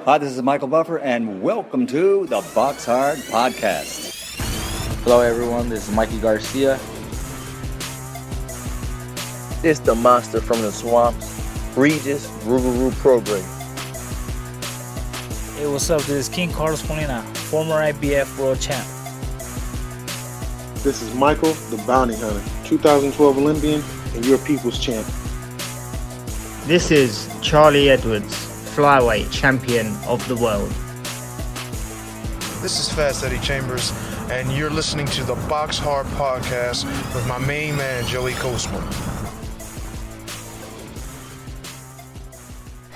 Hi, this is Michael Buffer, and welcome to the BoxHard Podcast. Hello, everyone. This is Mikey Garcia. This the monster from the swamps, Regis Rougarou Program. Hey, what's up? This is King Carlos Molina, former IBF world champ. This is Michael, the Bounty Hunter, 2012 Olympian and your people's champ. This is Charlie Edwards, flyweight champion of the world. This is Fast Eddie Chambers, and you're listening to the BoxHard Podcast with my main man, Joey Coastman.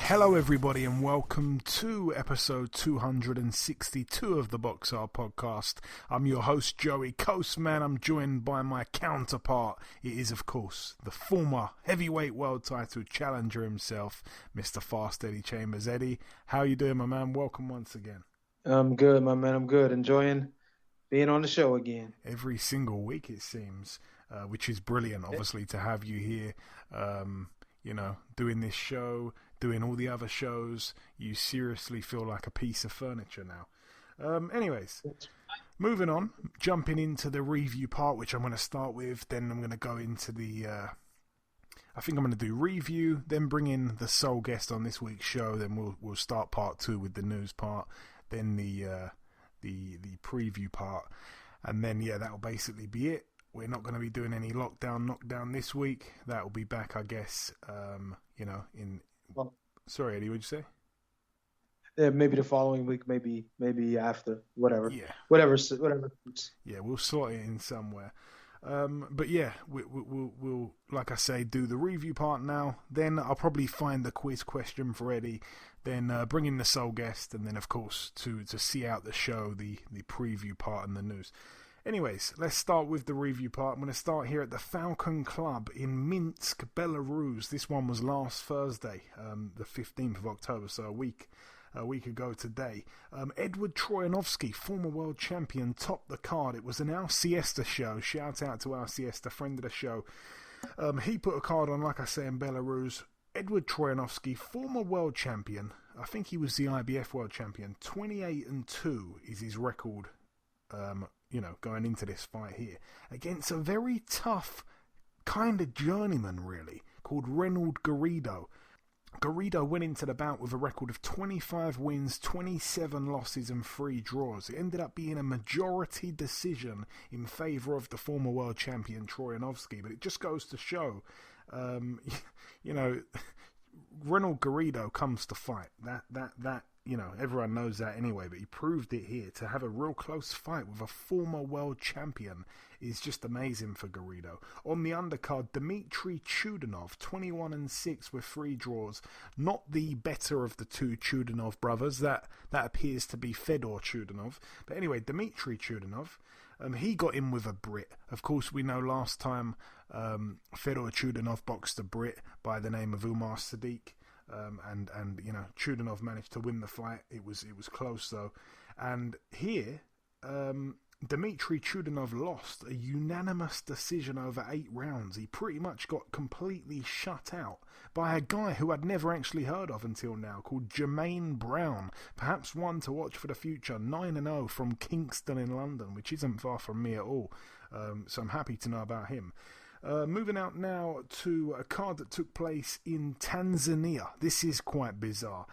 Hello everybody and welcome to episode 262 of the BoxHard Podcast. I'm your host Joey Coastman. I'm joined by my counterpart. It is of course the former heavyweight world title challenger himself, Mr. Fast Eddie Chambers. Eddie, how you doing, my man? Welcome once again. I'm good, my man. I'm good. Enjoying being on the show again. Every single week it seems, which is brilliant obviously to have you here, doing this show, doing all the other shows. You seriously feel like a piece of furniture now. Anyways, moving on, jumping into the review part, which I'm going to start with. Then I'm going to go into the I think I'm going to do review, then bring in the sole guest on this week's show. Then we'll start part 2 with the news part, then the preview part, and then that'll basically be it. We're not going to be doing any knockdown this week. That'll be back, I guess. Sorry, Eddie, what'd you say? Yeah, maybe the following week, maybe after, whatever. Yeah. Whatever. Yeah, we'll slot it in somewhere. But yeah, we'll, like I say, do the review part now. Then I'll probably find the quiz question for Eddie. Then bring in the sole guest, and then of course to see out the show, the preview part and the news. Anyways, let's start with the review part. I'm going to start here at the Falcon Club in Minsk, Belarus. This one was last Thursday, the 15th of October, so a week ago today. Edward Troyanovsky, former world champion, topped the card. It was an Al Siesta show. Shout out to Al Siesta, friend of the show. He put a card on, like I say, in Belarus. Edward Troyanovsky, former world champion. I think he was the IBF world champion. 28-2 is his record. Going into this fight here against a very tough kind of journeyman, really, called Reynold Garrido. Garrido went into the bout with a record of 25 wins, 27 losses and 3 draws. It ended up being a majority decision in favour of the former world champion Troyanovsky, but it just goes to show, Reynold Garrido comes to fight. That everyone knows that anyway, but he proved it here. To have a real close fight with a former world champion is just amazing for Garrido. On the undercard, Dmitry Chudanov, 21-6 with 3 draws. Not the better of the two Chudanov brothers. That appears to be Fedor Chudanov. But anyway, Dmitry Chudanov, he got in with a Brit. Of course, we know last time Fedor Chudanov boxed a Brit by the name of Umar Sadiq. And Chudanov managed to win the fight. It was close though. And here, Dmitry Chudanov lost a unanimous decision over 8 rounds. He pretty much got completely shut out by a guy who I'd never actually heard of until now, called Jermaine Brown. Perhaps one to watch for the future. 9-0 from Kingston in London, which isn't far from me at all. So I'm happy to know about him. Moving out now to a card that took place in Tanzania. This is quite bizarre.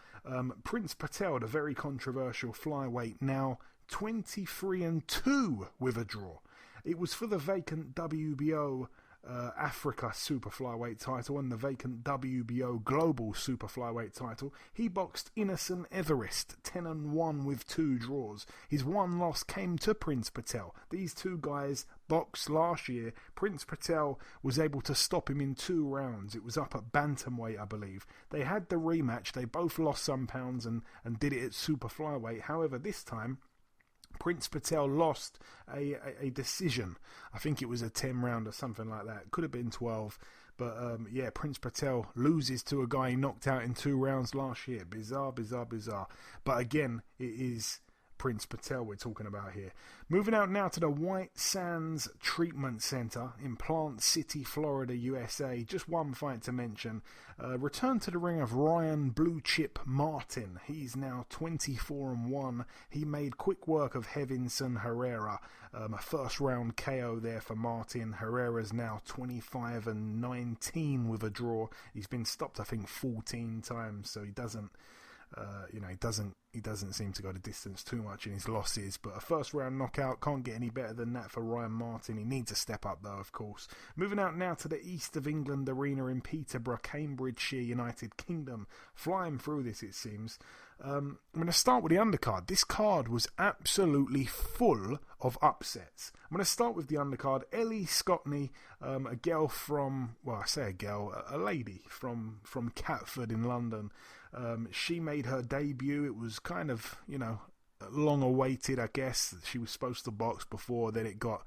Prince Patel, the very controversial flyweight, now 23-2 with a draw. It was for the vacant WBO Africa Super Flyweight title and the vacant WBO Global Super Flyweight title. He boxed Innocent Everest, 10-1 with 2 draws. His one loss came to Prince Patel. These two guys boxed last year. Prince Patel was able to stop him in 2 rounds. It was up at bantamweight, I believe. They had the rematch. They both lost some pounds and did it at Super Flyweight. However, this time Prince Patel lost a decision. I think it was a 10 round or something like that. Could have been 12. But Prince Patel loses to a guy he knocked out in 2 rounds last year. Bizarre. But again, it is Prince Patel we're talking about here. Moving out now to the White Sands Treatment Center in Plant City, Florida, USA. Just one fight to mention. Return to the ring of Ryan Blue Chip Martin. He's now 24-1. He made quick work of Hevinson Herrera. A first round KO there for Martin. Herrera's now 25-19 with a draw. He's been stopped, I think, 14 times, so he doesn't he doesn't seem to go the distance too much in his losses, but a first round knockout can't get any better than that for Ryan Martin. He needs a step up though, of course. Moving out now to the East of England Arena in Peterborough, Cambridgeshire, United Kingdom. Flying through this, it seems. I'm going to start with the undercard. This card was absolutely full of upsets. I'm going to start with the undercard. Ellie Scotney, a girl from, well, I say a girl, a lady from Catford in London. She made her debut. It was kind of, long awaited, I guess. She was supposed to box before, then it got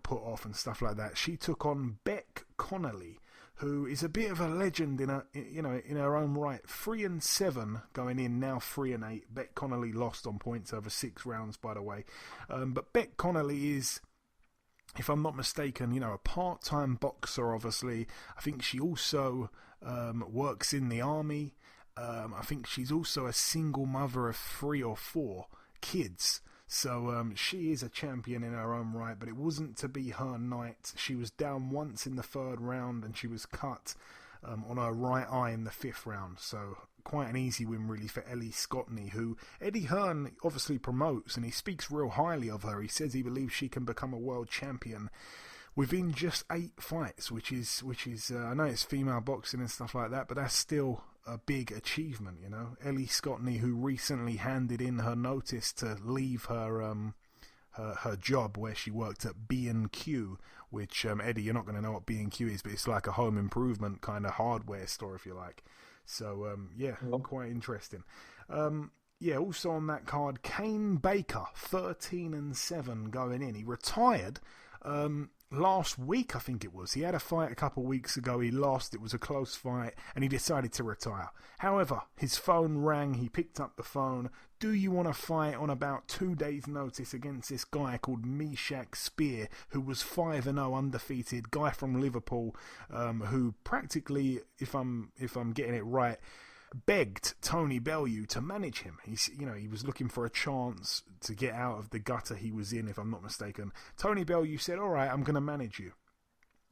put off and stuff like that. She took on Beck Connolly, who is a bit of a legend in her own right. 3-7 going in, now 3-8. Beck Connolly lost on points over 6 rounds, by the way. But Beck Connolly is, if I'm not mistaken, a part-time boxer, obviously. I think she also works in the army. I think she's also a single mother of 3 or 4 kids. So she is a champion in her own right, but it wasn't to be her night. She was down once in the 3rd round, and she was cut on her right eye in the 5th round. So quite an easy win, really, for Ellie Scotney, who Eddie Hearn obviously promotes, and he speaks real highly of her. He says he believes she can become a world champion within just 8 fights, which is I know it's female boxing and stuff like that, but that's still a big achievement, Ellie Scotney, who recently handed in her notice to leave her job where she worked at B&Q, which Eddie, you're not going to know what B&Q is, but it's like a home improvement kind of hardware store, if you like. So quite interesting. Also on that card, Kane Baker, 13-7 going in. He retired last week, I think it was. He had a fight a couple of weeks ago. He lost. It was a close fight, and he decided to retire. However, his phone rang. He picked up the phone. Do you want to fight on about 2 days' notice against this guy called Meshach Spear, who was 5-0 undefeated, guy from Liverpool, who practically, if I'm getting it right, begged Tony Bellew to manage him. He was looking for a chance to get out of the gutter he was in, if I'm not mistaken. Tony Bellew said, "All right, I'm going to manage you."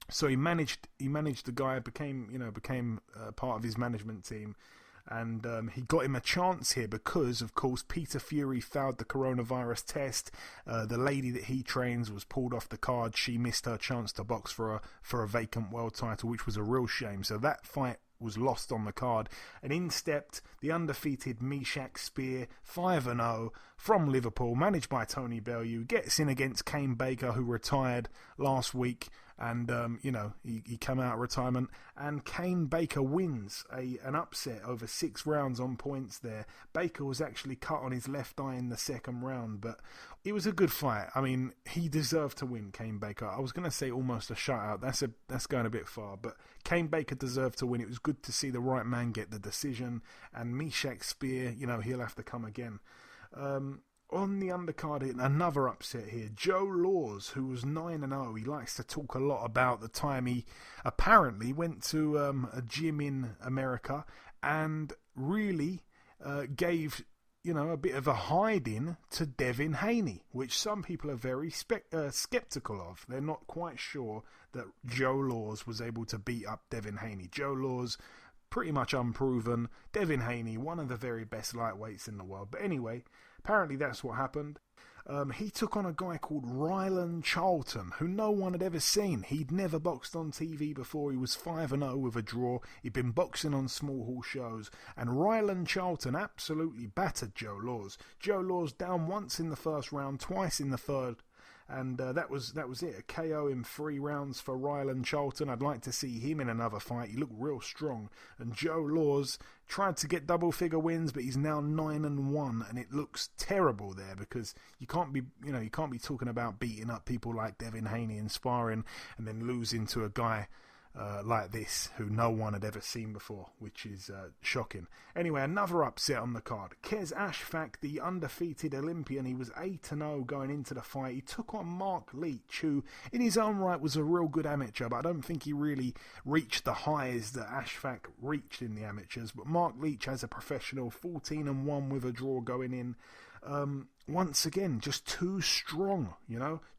So he managed the guy, became part of his management team, and he got him a chance here because, of course, Peter Fury failed the coronavirus test. The lady that he trains was pulled off the card. She missed her chance to box for a vacant world title, which was a real shame. So that fight was lost on the card, and in stepped the undefeated Meshach Spear, 5-0 from Liverpool, managed by Tony Bellew. Gets in against Kane Baker, who retired last week, and he came out of retirement, and Kane Baker wins an upset over 6 rounds on points there. Baker was actually cut on his left eye in the 2nd round, but it was a good fight. I mean, he deserved to win, Kane Baker. I was going to say almost a shutout. That's going a bit far, but Kane Baker deserved to win. It was good to see the right man get the decision, and Meshach Spear, he'll have to come again. On the undercard, another upset here. Joe Laws, who was 9-0. He likes to talk a lot about the time he apparently went to a gym in America and really gave a bit of a hiding to Devin Haney, which some people are very skeptical of. They're not quite sure that Joe Laws was able to beat up Devin Haney. Joe Laws, pretty much unproven. Devin Haney, one of the very best lightweights in the world. But anyway, apparently that's what happened. He took on a guy called Rylan Charlton, who no one had ever seen. He'd never boxed on TV before. He was 5-0 with a draw. He'd been boxing on small hall shows. And Rylan Charlton absolutely battered Joe Laws. Joe Laws down once in the 1st round, twice in the 3rd. And that was it. A KO in 3 rounds for Rylan Charlton. I'd like to see him in another fight. He looked real strong. And Joe Laws tried to get double-figure wins, but he's now 9-1, and it looks terrible there because you can't be talking about beating up people like Devin Haney in sparring and then losing to a guy like this, who no one had ever seen before, which is shocking. Anyway, another upset on the card. Kes Ashfaq, the undefeated Olympian, he was 8-0 going into the fight. He took on Mark Leach, who in his own right was a real good amateur, but I don't think he really reached the highs that Ashfaq reached in the amateurs. But Mark Leach, as a professional, 14-1 with a draw going in. Once again, just too strong,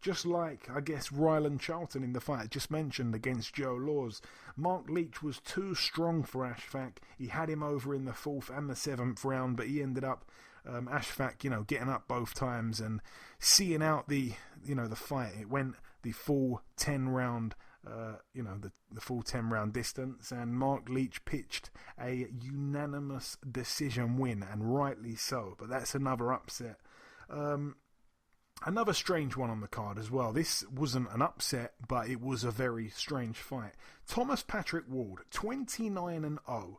just like, I guess, Ryland Charlton in the fight I just mentioned against Joe Laws. Mark Leach was too strong for Ashfaq. He had him over in the 4th and the 7th round, but he ended up, Ashfaq, getting up both times and seeing out the fight. It went the full 10 round the full 10 round distance, and Mark Leach pitched a unanimous decision win, and rightly so. But that's another upset. Another strange one on the card as well. This wasn't an upset, but it was a very strange fight. Thomas Patrick Ward, 29-0.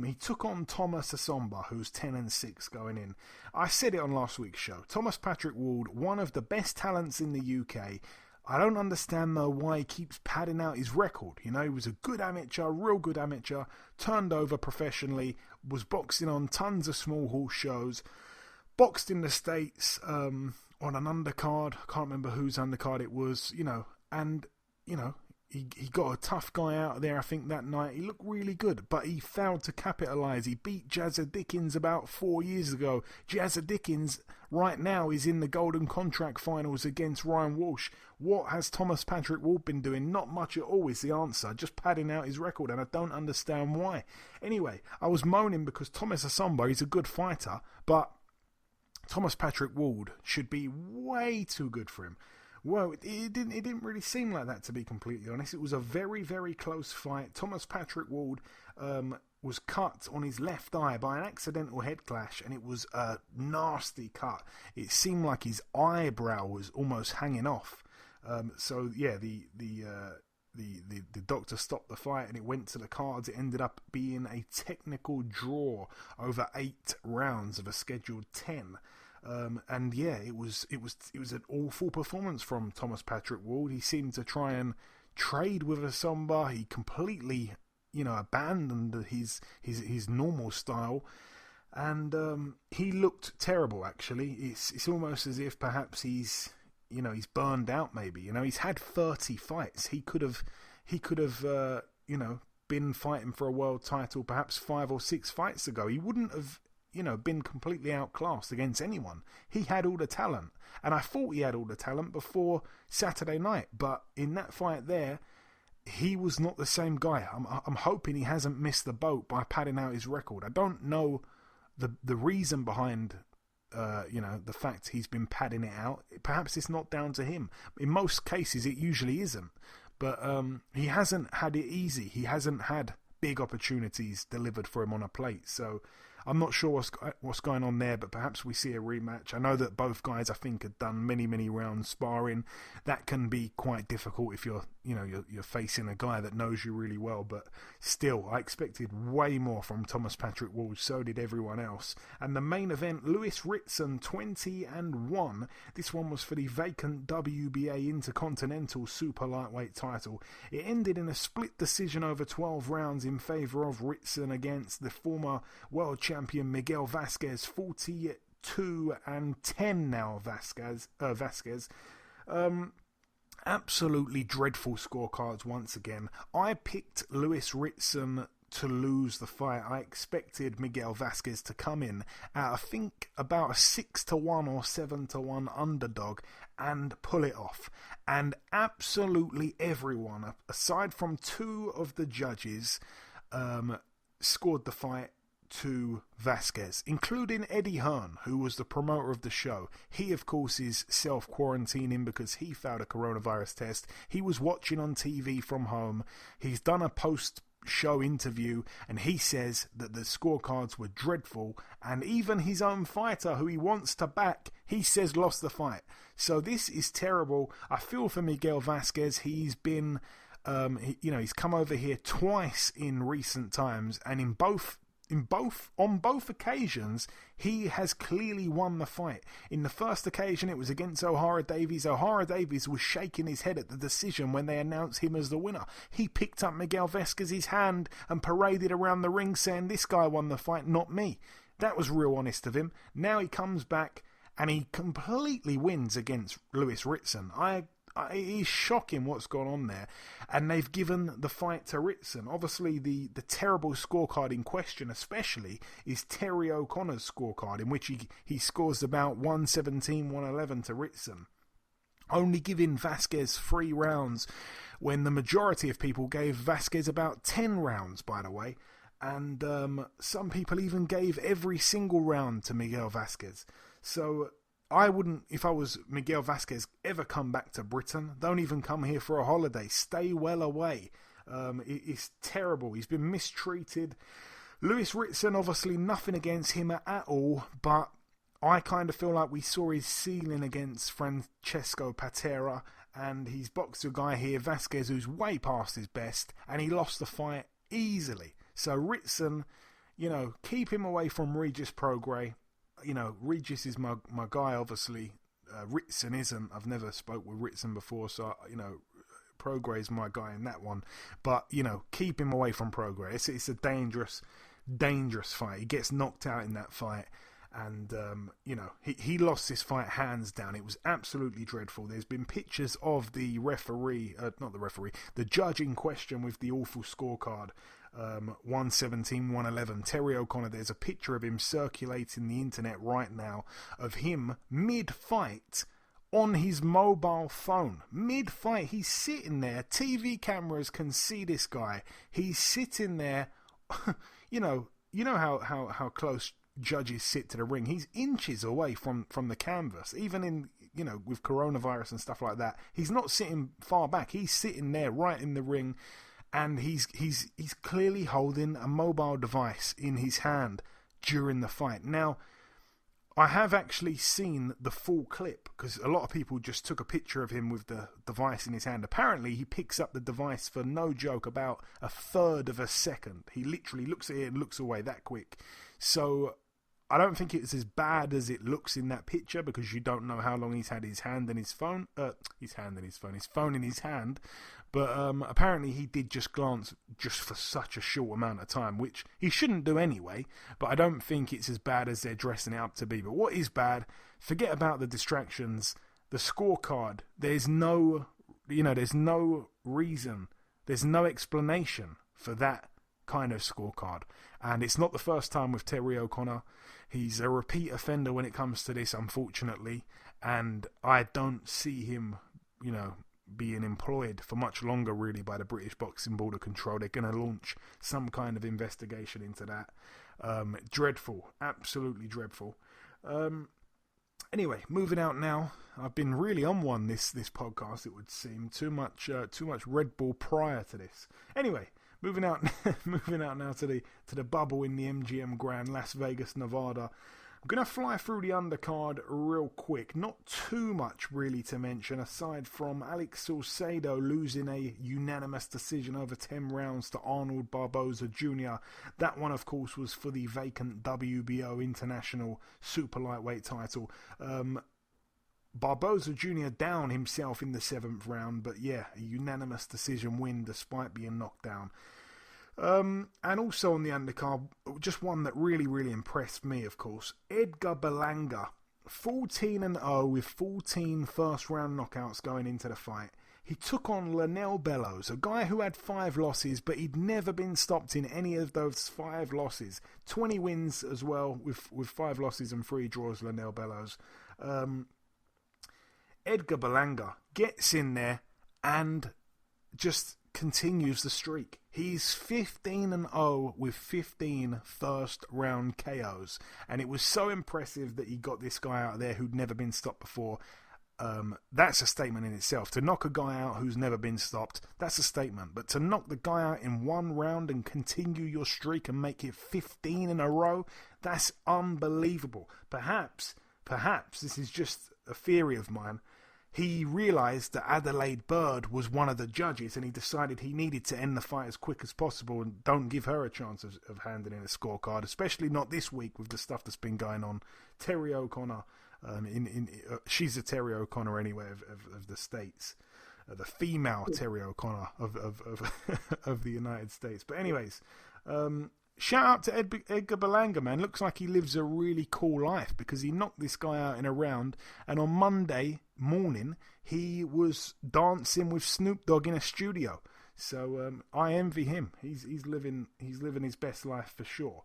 He took on Thomas Asomba, who's 10-6 going in. I said it on last week's show. Thomas Patrick Ward, one of the best talents in the UK. I don't understand, though, why he keeps padding out his record. He was a good amateur, real good amateur, turned over professionally, was boxing on tons of small horse shows, boxed in the States on an undercard. I can't remember whose undercard it was, he got a tough guy out there, I think, that night. He looked really good, but he failed to capitalise. He beat Jazza Dickens about 4 years ago. Jazza Dickens right now is in the Golden Contract finals against Ryan Walsh. What has Thomas Patrick Ward been doing? Not much at all is the answer. Just padding out his record, and I don't understand why. Anyway, I was moaning because Thomas Asomba is a good fighter, but Thomas Patrick Ward should be way too good for him. Well, it didn't really seem like that, to be completely honest. It was a very, very close fight. Thomas Patrick Ward was cut on his left eye by an accidental head clash, and it was a nasty cut. It seemed like his eyebrow was almost hanging off. The doctor stopped the fight, and it went to the cards. It ended up being a technical draw over 8 rounds of a scheduled 10. It was an awful performance from Thomas Patrick Ward. He seemed to try and trade with Asomba. He completely, abandoned his normal style, and he looked terrible. Actually, it's almost as if perhaps he's burned out. Maybe he's had 30 fights. He could have been fighting for a world title perhaps 5 or 6 fights ago. He wouldn't have been completely outclassed against anyone. He had all the talent, and I thought he had all the talent before Saturday night, but in that fight there, he was not the same guy. I'm hoping he hasn't missed the boat by padding out his record. I don't know the reason behind the fact he's been padding it out. Perhaps it's not down to him. In most cases it usually isn't, but he hasn't had it easy. He hasn't had big opportunities delivered for him on a plate, so I'm not sure what's going on there, but perhaps we see a rematch. I know that both guys, I think, had done many, many rounds sparring. That can be quite difficult if you're facing a guy that knows you really well, but still, I expected way more from Thomas Patrick Ward. So did everyone else. And the main event, Lewis Ritson, 20-1. This one was for the vacant WBA Intercontinental Super Lightweight title. It ended in a split decision over 12 rounds in favour of Ritson against the former world champion Miguel Vasquez, 42-10 now. Vasquez. Absolutely dreadful scorecards once again. I picked Lewis Ritson to lose the fight. I expected Miguel Vasquez to come in at, I think, about a 6-1 or 7-1 underdog and pull it off. And absolutely everyone, aside from 2 of the judges, scored the fight to Vasquez, including Eddie Hearn, who was the promoter of the show. He, of course, is self-quarantining because he failed a coronavirus test. He was watching on TV from home. He's done a post-show interview, and he says that the scorecards were dreadful, and even his own fighter, who he wants to back, he says lost the fight. So this is terrible. I feel for Miguel Vasquez. He's been he's come over here twice in recent times, and in both on both occasions, he has clearly won the fight. In the first occasion, it was against Ohara Davies. Ohara Davies was shaking his head at the decision when they announced him as the winner. He picked up Miguel Vesquez's hand and paraded around the ring saying, "This guy won the fight, not me." That was real honest of him. Now he comes back and he completely wins against Lewis Ritson. It is shocking what's gone on there, and they've given the fight to Ritson. Obviously, the terrible scorecard in question, especially, is Terry O'Connor's scorecard, in which he scores about 117, 111 to Ritson, only giving Vasquez 3 rounds when the majority of people gave Vasquez about 10 rounds, by the way, and some people even gave every single round to Miguel Vasquez. So I wouldn't, if I was Miguel Vasquez, ever come back to Britain. Don't even come here for a holiday. Stay well away. It's terrible. He's been mistreated. Lewis Ritson, obviously nothing against him at all, but I kind of feel like we saw his ceiling against Francesco Patera, and he's boxed a guy here, Vasquez, who's way past his best, and he lost the fight easily. So Ritson, keep him away from Regis Prograis. Regis is my guy, obviously. Ritson isn't. I've never spoke with Ritson before, so, Prograis is my guy in that one. But, keep him away from Prograis. It's a dangerous, dangerous fight. He gets knocked out in that fight. And, he lost this fight hands down. It was absolutely dreadful. There's been pictures of the the judge in question with the awful scorecard. 117, 111. Terry O'Connor, there's a picture of him circulating the internet right now of him mid-fight on his mobile phone. Mid-fight, he's sitting there. TV cameras can see this guy. He's sitting there. you know how close judges sit to the ring. He's inches away from the canvas. Even in, with coronavirus and stuff like that, he's not sitting far back. He's sitting there right in the ring. And he's clearly holding a mobile device in his hand during the fight. Now, I have actually seen the full clip, because a lot of people just took a picture of him with the device in his hand. Apparently, he picks up the device for, no joke, about a third of a second. He literally looks at it and looks away that quick. So I don't think it's as bad as it looks in that picture, because you don't know how long he's had his phone in his hand. But apparently he did just glance just for such a short amount of time, which he shouldn't do anyway. But I don't think it's as bad as they're dressing it up to be. But what is bad, forget about the distractions, the scorecard. There's no reason, there's no explanation for that kind of scorecard. And it's not the first time with Terry O'Connor. He's a repeat offender when it comes to this, unfortunately. And I don't see him, being employed for much longer, really, by the British Boxing Board of Control. They're going to launch some kind of investigation into that. Dreadful. Absolutely dreadful. Anyway, moving out now. I've been really on one this podcast, it would seem. Too much Red Bull prior to this. Anyway, moving out now to the bubble in the MGM Grand, Las Vegas, Nevada. I'm going to fly through the undercard real quick. Not too much really to mention, aside from Alex Salcedo losing a unanimous decision over 10 rounds to Arnold Barboza Jr. That one, of course, was for the vacant WBO International Super Lightweight title. Barboza Jr. down himself in the 7th round, but yeah, a unanimous decision win despite being knocked down. And also on the undercard, just one that really, really impressed me, of course, Edgar Berlanga, 14-0 with 14 first-round knockouts going into the fight. He took on Lanel Bellows, a guy who had 5 losses, but he'd never been stopped in any of those 5 losses. 20 wins as well, with 5 losses and 3 draws, Lanel Bellows. Edgar Berlanga gets in there and just continues the streak. He's 15-0 with 15 first round KOs, and it was so impressive that he got this guy out there who'd never been stopped before. That's a statement in itself. To knock a guy out who's never been stopped, that's a statement. But to knock the guy out in one round and continue your streak and make it 15 in a row, that's unbelievable. Perhaps this is just a theory of mine. he realised that Adelaide Bird was one of the judges, and he decided he needed to end the fight as quick as possible and don't give her a chance of handing in a scorecard, especially not this week with the stuff that's been going on. Terry O'Connor, she's a Terry O'Connor anyway of the States, the female Terry O'Connor of the United States. But anyways, shout out to Edgar Berlanga, man. Looks like he lives a really cool life because he knocked this guy out in a round, and on Monday morning he was dancing with Snoop Dogg in a studio. So I envy him. He's living his best life for sure.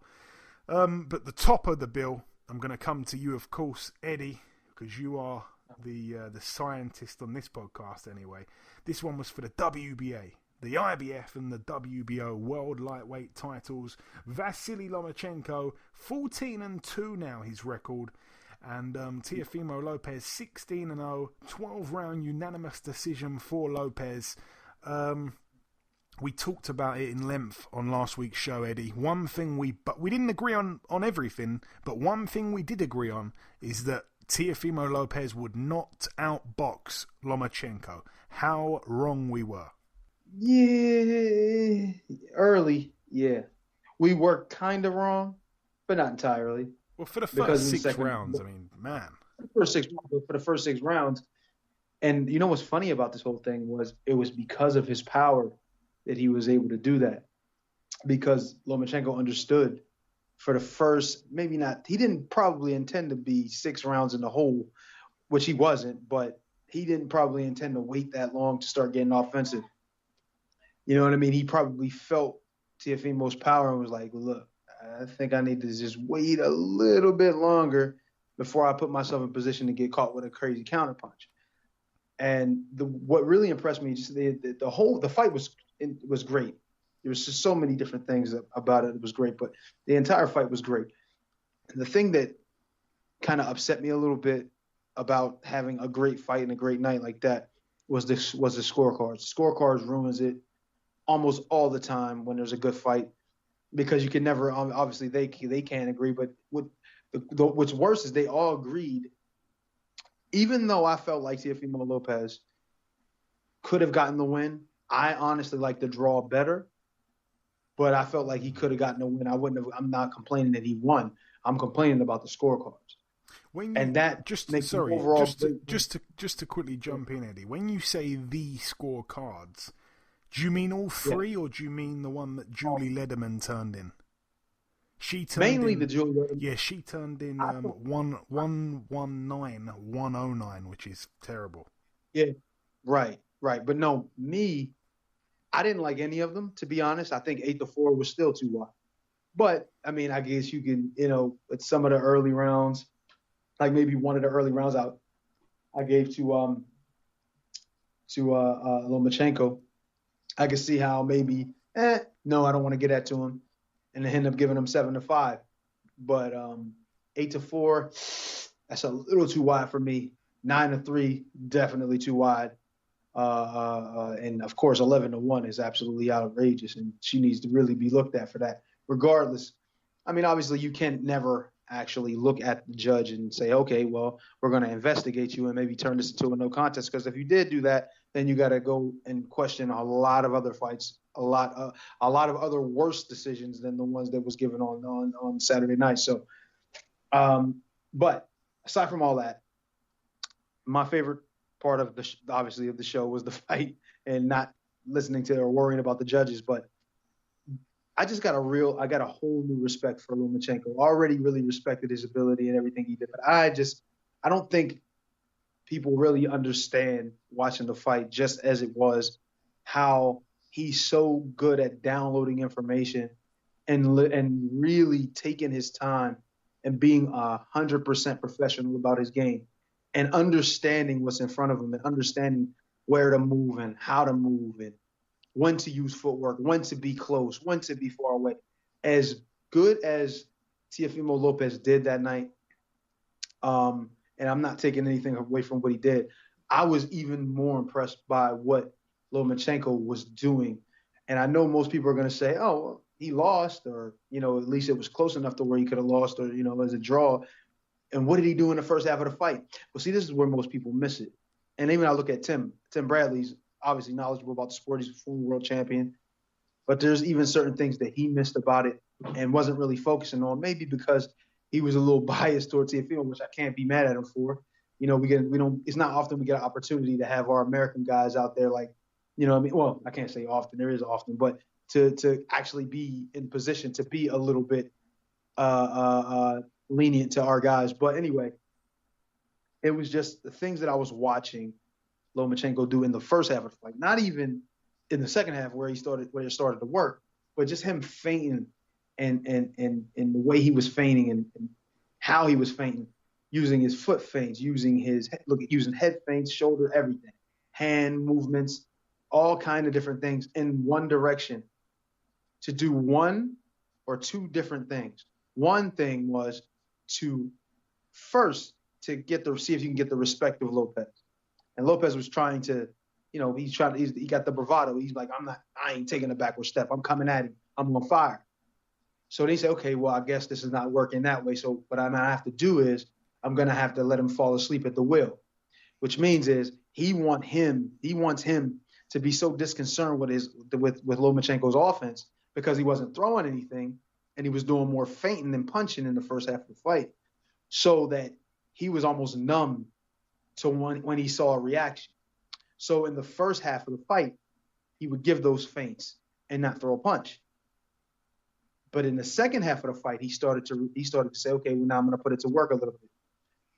But the top of the bill, I'm going to come to you, of course, Eddie, because you are the scientist on this podcast anyway. This one was for the WBA. The IBF and the WBO World Lightweight titles. Vasily Lomachenko, 14-2 now, his record. And Teofimo Lopez, 16-0, 12-round unanimous decision for Lopez. We talked about it in length on last week's show, Eddie. But we didn't agree on everything, but one thing we did agree on is that Teofimo Lopez would not outbox Lomachenko. How wrong we were. Yeah, early, yeah. We were kind of wrong, but not entirely. Well, for the first 6 rounds, I mean, man. For the first 6 rounds. And you know what's funny about this whole thing was it was because of his power that he was able to do that. Because Lomachenko understood for the first, maybe not, he didn't probably intend to be 6 rounds in the hole, which he wasn't, but he didn't probably intend to wait that long to start getting offensive. You know what I mean? He probably felt Teofimo's power and was like, look, I think I need to just wait a little bit longer before I put myself in position to get caught with a crazy counterpunch. And what really impressed me, just the fight was great. There was just so many different things about it. It was great, but the entire fight was great. And the thing that kind of upset me a little bit about having a great fight and a great night like that was the scorecards. Scorecards ruins it almost all the time when there's a good fight, because you can never, obviously they can't agree, but what's worse is they all agreed, even though I felt like Teofimo Lopez could have gotten the win. I honestly like the draw better, but I felt like he could have gotten the win. I'm not complaining that he won. I'm complaining about the scorecards. Just to quickly jump in, Eddie, when you say the scorecards, do you mean all 3, or do you mean the one that Julie Lederman turned in? She turned mainly in, the Julie Lederman. Yeah, she turned in 119-109, which is terrible. Yeah, right. But no, I didn't like any of them, to be honest. I think 8-4 was still too wide. But I mean, I guess you can, at some of the early rounds, like maybe one of the early rounds I gave to Lomachenko. I could see how maybe, no, I don't want to get that to him, and end up giving him 7-5. But 8-4, that's a little too wide for me. 9-3, definitely too wide. And of course, 11-1 is absolutely outrageous, and she needs to really be looked at for that. Regardless, I mean, obviously, you can never actually look at the judge and say, okay, well, we're going to investigate you and maybe turn this into a no contest. Because if you did do that, then you got to go and question a lot of other fights, a lot of other worse decisions than the ones that was given on Saturday night. So, but aside from all that, my favorite part of obviously of the show was the fight and not listening to or worrying about the judges. But I got a whole new respect for Lomachenko. Already really respected his ability and everything he did, but I don't think people really understand watching the fight just as it was, how he's so good at downloading information and really taking his time and being 100% professional about his game and understanding what's in front of him and understanding where to move and how to move and when to use footwork, when to be close, when to be far away. As good as Teofimo Lopez did that night, and I'm not taking anything away from what he did, I was even more impressed by what Lomachenko was doing. And I know most people are going to say, oh, well, he lost, or, at least it was close enough to where he could have lost, or, as a draw. And what did he do in the first half of the fight? Well, see, this is where most people miss it. And even I look at Tim Bradley's obviously knowledgeable about the sport. He's a former world champion. But there's even certain things that he missed about it and wasn't really focusing on, maybe because he was a little biased towards Teofimo, which I can't be mad at him for. It's not often we get an opportunity to have our American guys out there like, well, I can't say often, there is often, but to actually be in position to be a little bit lenient to our guys. But anyway, it was just the things that I was watching Lomachenko do in the first half of the fight, not even in the second half where it started to work, but just him feinting and the way he was feinting and how he was feinting, using his foot feints, using head feints, shoulder, everything, hand movements, all kind of different things in one direction to do one or two different things. One thing was to see if you can get the respect of Lopez. And Lopez was trying to, he got the bravado. He's like, I ain't taking a backward step. I'm coming at him. I'm on fire. So they say, okay, well, I guess this is not working that way. So what I'm going to have to do is I'm going to have to let him fall asleep at the wheel, which means is he wants him to be so disconcerted with Lomachenko's offense because he wasn't throwing anything and he was doing more feinting than punching in the first half of the fight, so that he was almost numb to when he saw a reaction. So in the first half of the fight, he would give those feints and not throw a punch. But in the second half of the fight, he started to say, okay, well, now I'm going to put it to work a little bit.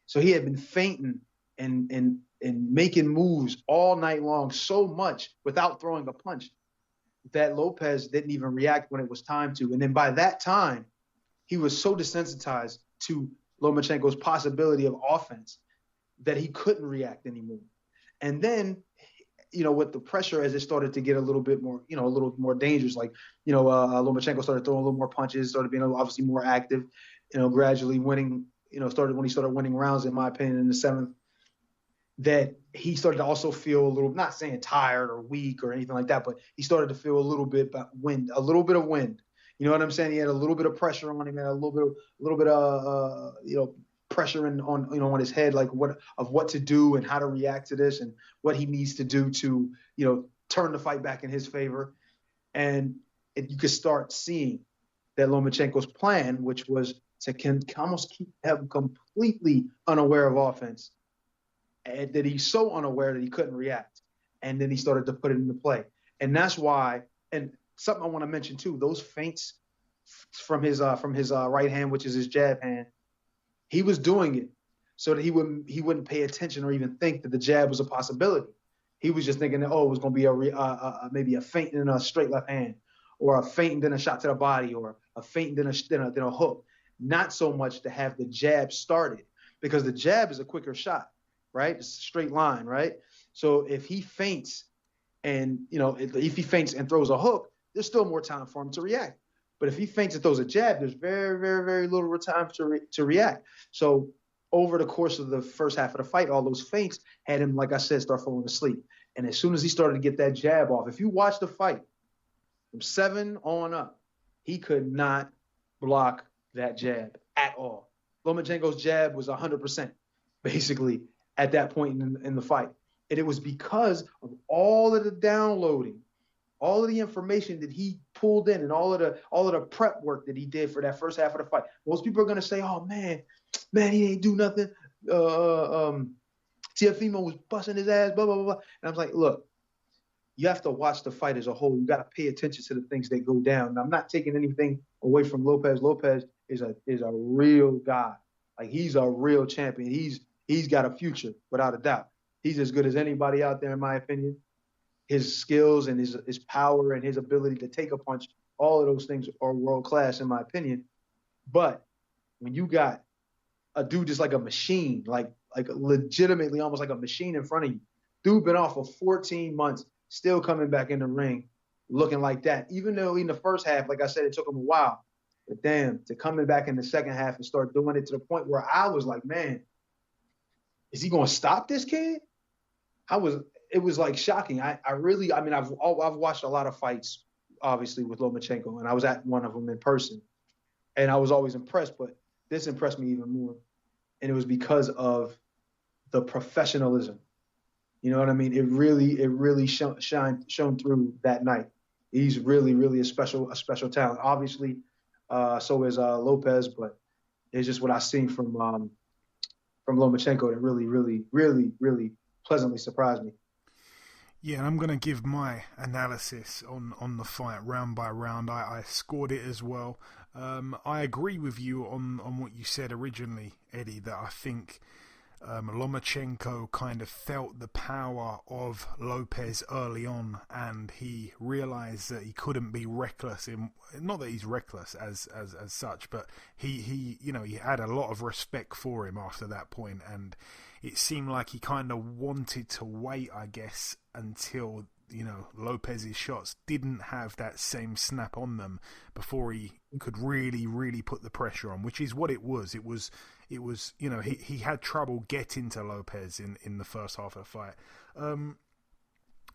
So he had been feinting and making moves all night long so much without throwing a punch that Lopez didn't even react when it was time to. And then by that time, he was so desensitized to Lomachenko's possibility of offense that he couldn't react anymore. And then, with the pressure as it started to get a little bit more, a little more dangerous, like, Lomachenko started throwing a little more punches, started being obviously more active, gradually winning, when he started winning rounds, in my opinion, in the seventh, that he started to also feel a little, not saying tired or weak or anything like that, but he started to feel a little bit of wind. You know what I'm saying? He had a little bit of pressure on him, had a little bit of pressure on his head, like what to do and how to react to this and what he needs to do to, turn the fight back in his favor. And you could start seeing that Lomachenko's plan, which was to almost keep him completely unaware of offense, and that he's so unaware that he couldn't react. And then he started to put it into play. And that's why, and something I want to mention too, those feints from his right hand, which is his jab hand, he was doing it so that he wouldn't pay attention or even think that the jab was a possibility. He was just thinking that, it was going to be maybe a feint in a straight left hand, or a feint and then a shot to the body, or a feint and then a hook. Not so much to have the jab started, because the jab is a quicker shot, right? It's a straight line, right? So if he feints and, if he feints and throws a hook, there's still more time for him to react. But if he feints and throws a jab, there's very, very, very little time to react. So over the course of the first half of the fight, all those feints had him, like I said, start falling asleep. And as soon as he started to get that jab off, if you watch the fight from 7 on up, he could not block that jab at all. Lomachenko's jab was 100%, basically, at that point in the fight. And it was because of all of the downloading, all of the information that he pulled in, and all of the prep work that he did for that first half of the fight. Most people are going to say, oh, man, he ain't do nothing. Teofimo was busting his ass, blah, blah, blah, blah. And I was like, look, you have to watch the fight as a whole. You got to pay attention to the things that go down. And I'm not taking anything away from Lopez. Lopez is a real guy. Like, he's a real champion. He's got a future, without a doubt. He's as good as anybody out there, in my opinion. His skills and his power and his ability to take a punch, all of those things are world class, in my opinion. But when you got a dude just like a machine, like legitimately almost like a machine in front of you, dude been off for 14 months, still coming back in the ring looking like that. Even though in the first half, like I said, it took him a while. But damn, to coming back in the second half and start doing it to the point where I was like, man, is he going to stop this kid? It was like shocking. I've watched a lot of fights, obviously, with Lomachenko, and I was at one of them in person, and I was always impressed, but this impressed me even more. And it was because of the professionalism You know what I mean? It really shone through that night. He's really a special talent. Obviously, so is Lopez, but it's just what I seen from Lomachenko that really pleasantly surprised me. Yeah, and I'm going to give my analysis on the fight round by round. I scored it as well. I agree with you on what you said originally, Eddie, that I think Lomachenko kind of felt the power of Lopez early on, and he realized that he couldn't be reckless not that he's reckless as such, but he had a lot of respect for him after that point, and it seemed like he kind of wanted to wait, I guess, until Lopez's shots didn't have that same snap on them before he could really put the pressure on, which is what it was. It was he had trouble getting to Lopez in the first half of the fight.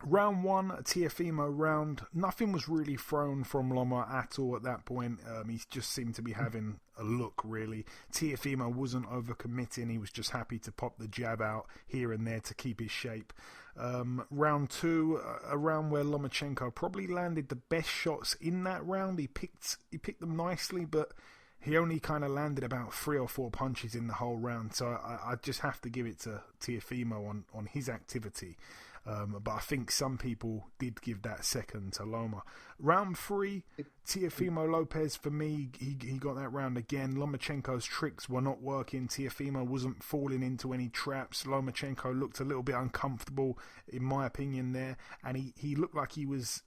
Round one, Teofimo round, nothing was really thrown from Loma at all at that point. He just seemed to be having a look, really. Teofimo wasn't overcommitting. He was just happy to pop the jab out here and there to keep his shape. Round two, a round where Lomachenko probably landed the best shots in that round. He picked them nicely, but he only kind of landed about 3 or 4 punches in the whole round. So I just have to give it to Teofimo on his activity. But I think some people did give that second to Loma. Round 3, Teofimo Lopez, for me, he got that round again. Lomachenko's tricks were not working. Teofimo wasn't falling into any traps. Lomachenko looked a little bit uncomfortable, in my opinion, there. And he looked like he was,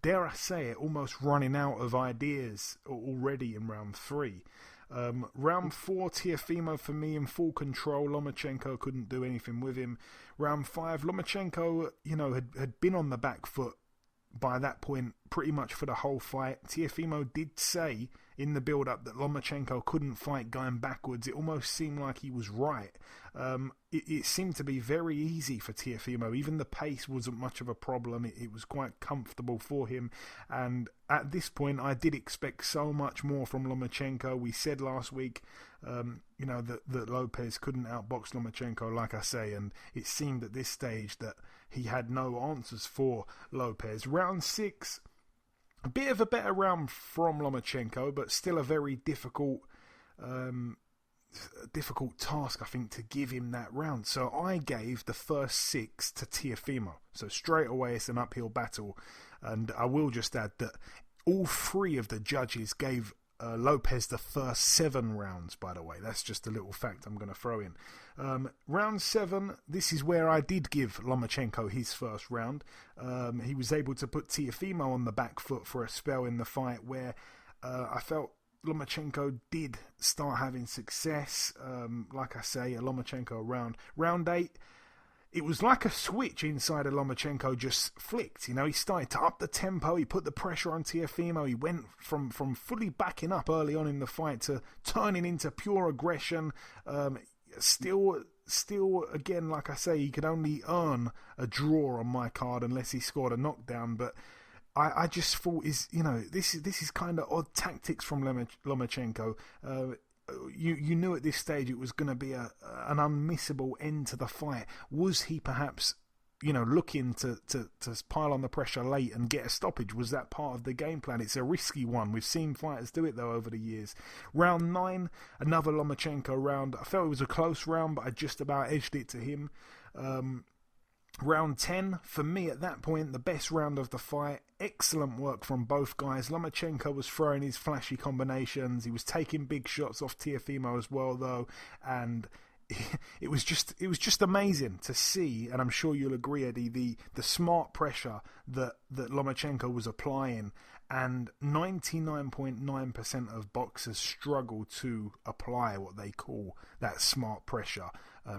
dare I say it, almost running out of ideas already in round 3. Round 4, Teofimo for me in full control. Lomachenko couldn't do anything with him. Round 5, Lomachenko, had been on the back foot by that point pretty much for the whole fight. Teofimo did say in the build-up that Lomachenko couldn't fight going backwards. It almost seemed like he was right. It seemed to be very easy for Teofimo. Even the pace wasn't much of a problem. It was quite comfortable for him. And at this point, I did expect so much more from Lomachenko. We said last week, that Lopez couldn't outbox Lomachenko, like I say, and it seemed at this stage that he had no answers for Lopez. Round 6, a bit of a better round from Lomachenko, but still a very difficult task, I think, to give him that round. So I gave the first 6 to Teofimo. So straight away it's an uphill battle. And I will just add that all 3 of the judges gave Lopez the first 7 rounds, by the way. That's just a little fact I'm going to throw in. Round 7, this is where I did give Lomachenko his first round. He was able to put Teofimo on the back foot for a spell in the fight where I felt Lomachenko did start having success. Like I say, a Lomachenko round. Round 8, it was like a switch inside of Lomachenko just flicked. He started to up the tempo. He put the pressure on Teofimo. He went from fully backing up early on in the fight to turning into pure aggression. Still, again, like I say, he could only earn a draw on my card unless he scored a knockdown. But I just thought this is kind of odd tactics from Lomachenko. You knew at this stage it was going to be an unmissable end to the fight. Was he perhaps, looking to pile on the pressure late and get a stoppage? Was that part of the game plan? It's a risky one. We've seen fighters do it, though, over the years. Round 9, another Lomachenko round. I felt it was a close round, but I just about edged it to him. Round 10, for me at that point, the best round of the fight. Excellent work from both guys. Lomachenko was throwing his flashy combinations. He was taking big shots off Teofimo as well, though, and it was just amazing to see, and I'm sure you'll agree, Eddie, the smart pressure that Lomachenko was applying, and 99.9% of boxers struggle to apply what they call that smart pressure,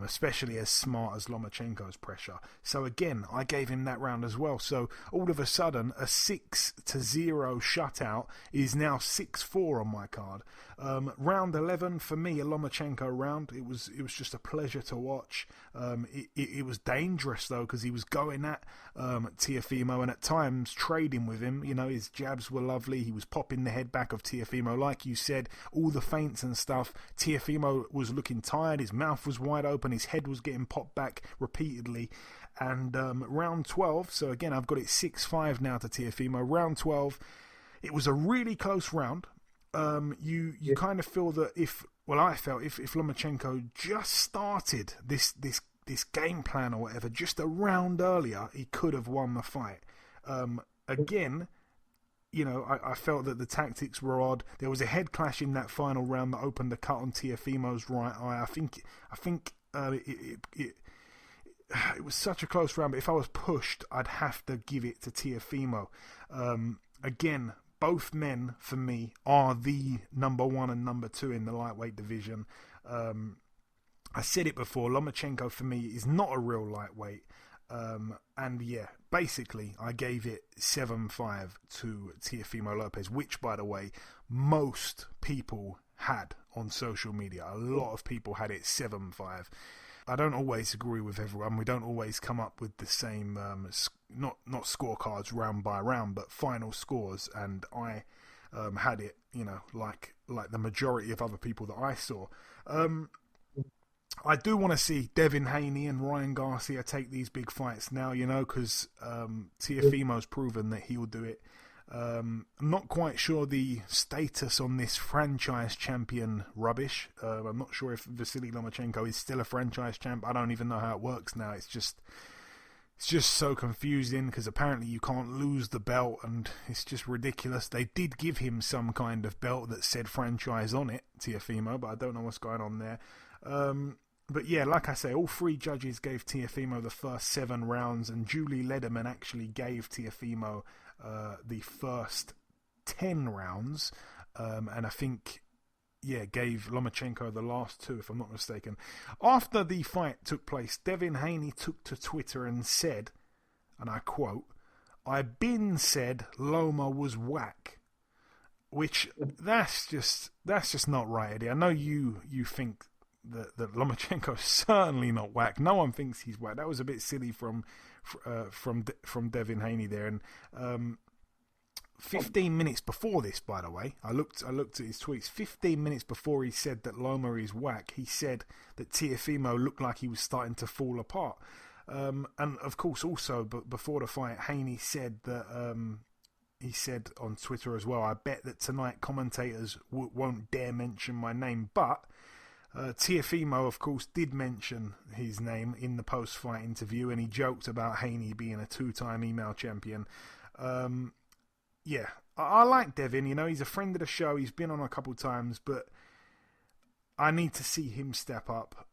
especially as smart as Lomachenko's pressure. So again, I gave him that round as well. So all of a sudden, a 6-0 shutout is now 6-4 on my card. Round 11 for me, a Lomachenko round. It was just a pleasure to watch. It was dangerous though, because he was going at Teofimo and at times trading with him. His jabs were lovely. He was popping the head back of Teofimo, like you said. All the feints and stuff. Teofimo was looking tired. His mouth was wide open. open. His head was getting popped back repeatedly. And round 12, so again, I've got it 6-5 now to Teofimo. Round 12, it was a really close round. You kind of feel that I felt if Lomachenko just started this game plan or whatever just a round earlier, he could have won the fight. Again, I felt that the tactics were odd. There was a head clash in that final round that opened the cut on Teofimo's right eye. I think it was such a close round, but if I was pushed, I'd have to give it to Teofimo. Again, both men, for me, are the number 1 and number 2 in the lightweight division. I said it before, Lomachenko, for me, is not a real lightweight. And yeah, basically, I gave it 7-5 to Teofimo Lopez, which, by the way, most people had on social media. A lot of people had it 7-5. I don't always agree with everyone. We don't always come up with the same, not scorecards round by round, but final scores. And I had it, like the majority of other people that I saw. I do want to see Devin Haney and Ryan Garcia take these big fights now, because Teofimo's proven that he'll do it. I'm not quite sure the status on this franchise champion rubbish. I'm not sure if Vasily Lomachenko is still a franchise champ. I don't even know how it works now. It's just so confusing because apparently you can't lose the belt and it's just ridiculous. They did give him some kind of belt that said franchise on it, Teofimo, but I don't know what's going on there. But yeah, like I say, all 3 judges gave Teofimo the first 7 rounds, and Julie Lederman actually gave Teofimo the first 10 rounds, and I think, gave Lomachenko the last 2, if I'm not mistaken. After the fight took place, Devin Haney took to Twitter and said, and I quote, "I been said Loma was whack," which that's just not right, Eddie. I know you think that Lomachenko's certainly not whack. No one thinks he's whack. That was a bit silly from Devin Haney there. And 15 minutes before this, by the way, I looked at his tweets. 15 minutes before he said that Loma is whack, he said that Teofimo looked like he was starting to fall apart. And of course, also, but before the fight, Haney said that he said on Twitter as well, "I bet that tonight commentators won't dare mention my name," but Teofimo, of course, did mention his name in the post-fight interview, and he joked about Haney being a 2-time email champion. I like Devin. He's a friend of the show. He's been on a couple times, but I need to see him step up.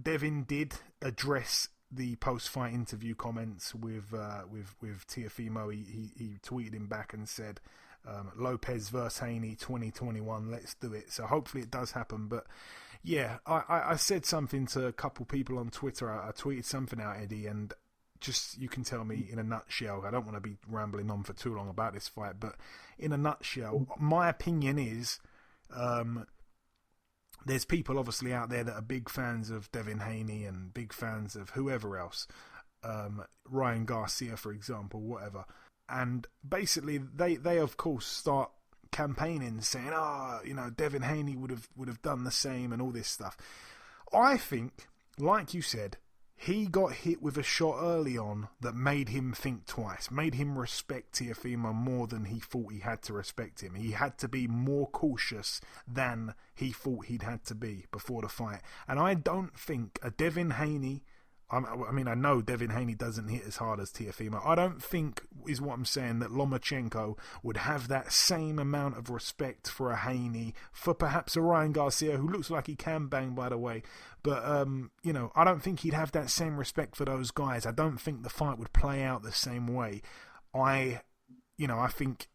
Devin did address the post-fight interview comments with Teofimo. He tweeted him back and said, Lopez versus Haney 2021, let's do it. So hopefully it does happen. But yeah, I said something to a couple people on Twitter. I tweeted something out, Eddie, and just, you can tell me in a nutshell. I don't want to be rambling on for too long about this fight, but in a nutshell, my opinion is there's people obviously out there that are big fans of Devin Haney and big fans of whoever else, Ryan Garcia, for example, whatever. And basically, they of course start campaigning, saying, Devin Haney would have done the same and all this stuff. I think, like you said, he got hit with a shot early on that made him think twice, made him respect Teofimo more than he thought he had to respect him. He had to be more cautious than he thought he'd had to be before the fight. And I don't think a Devin Haney, I know Devin Haney doesn't hit as hard as Teofimo. I don't think, is what I'm saying, that Lomachenko would have that same amount of respect for a Haney, for perhaps a Ryan Garcia, who looks like he can bang, by the way. But, I don't think he'd have that same respect for those guys. I don't think the fight would play out the same way. I think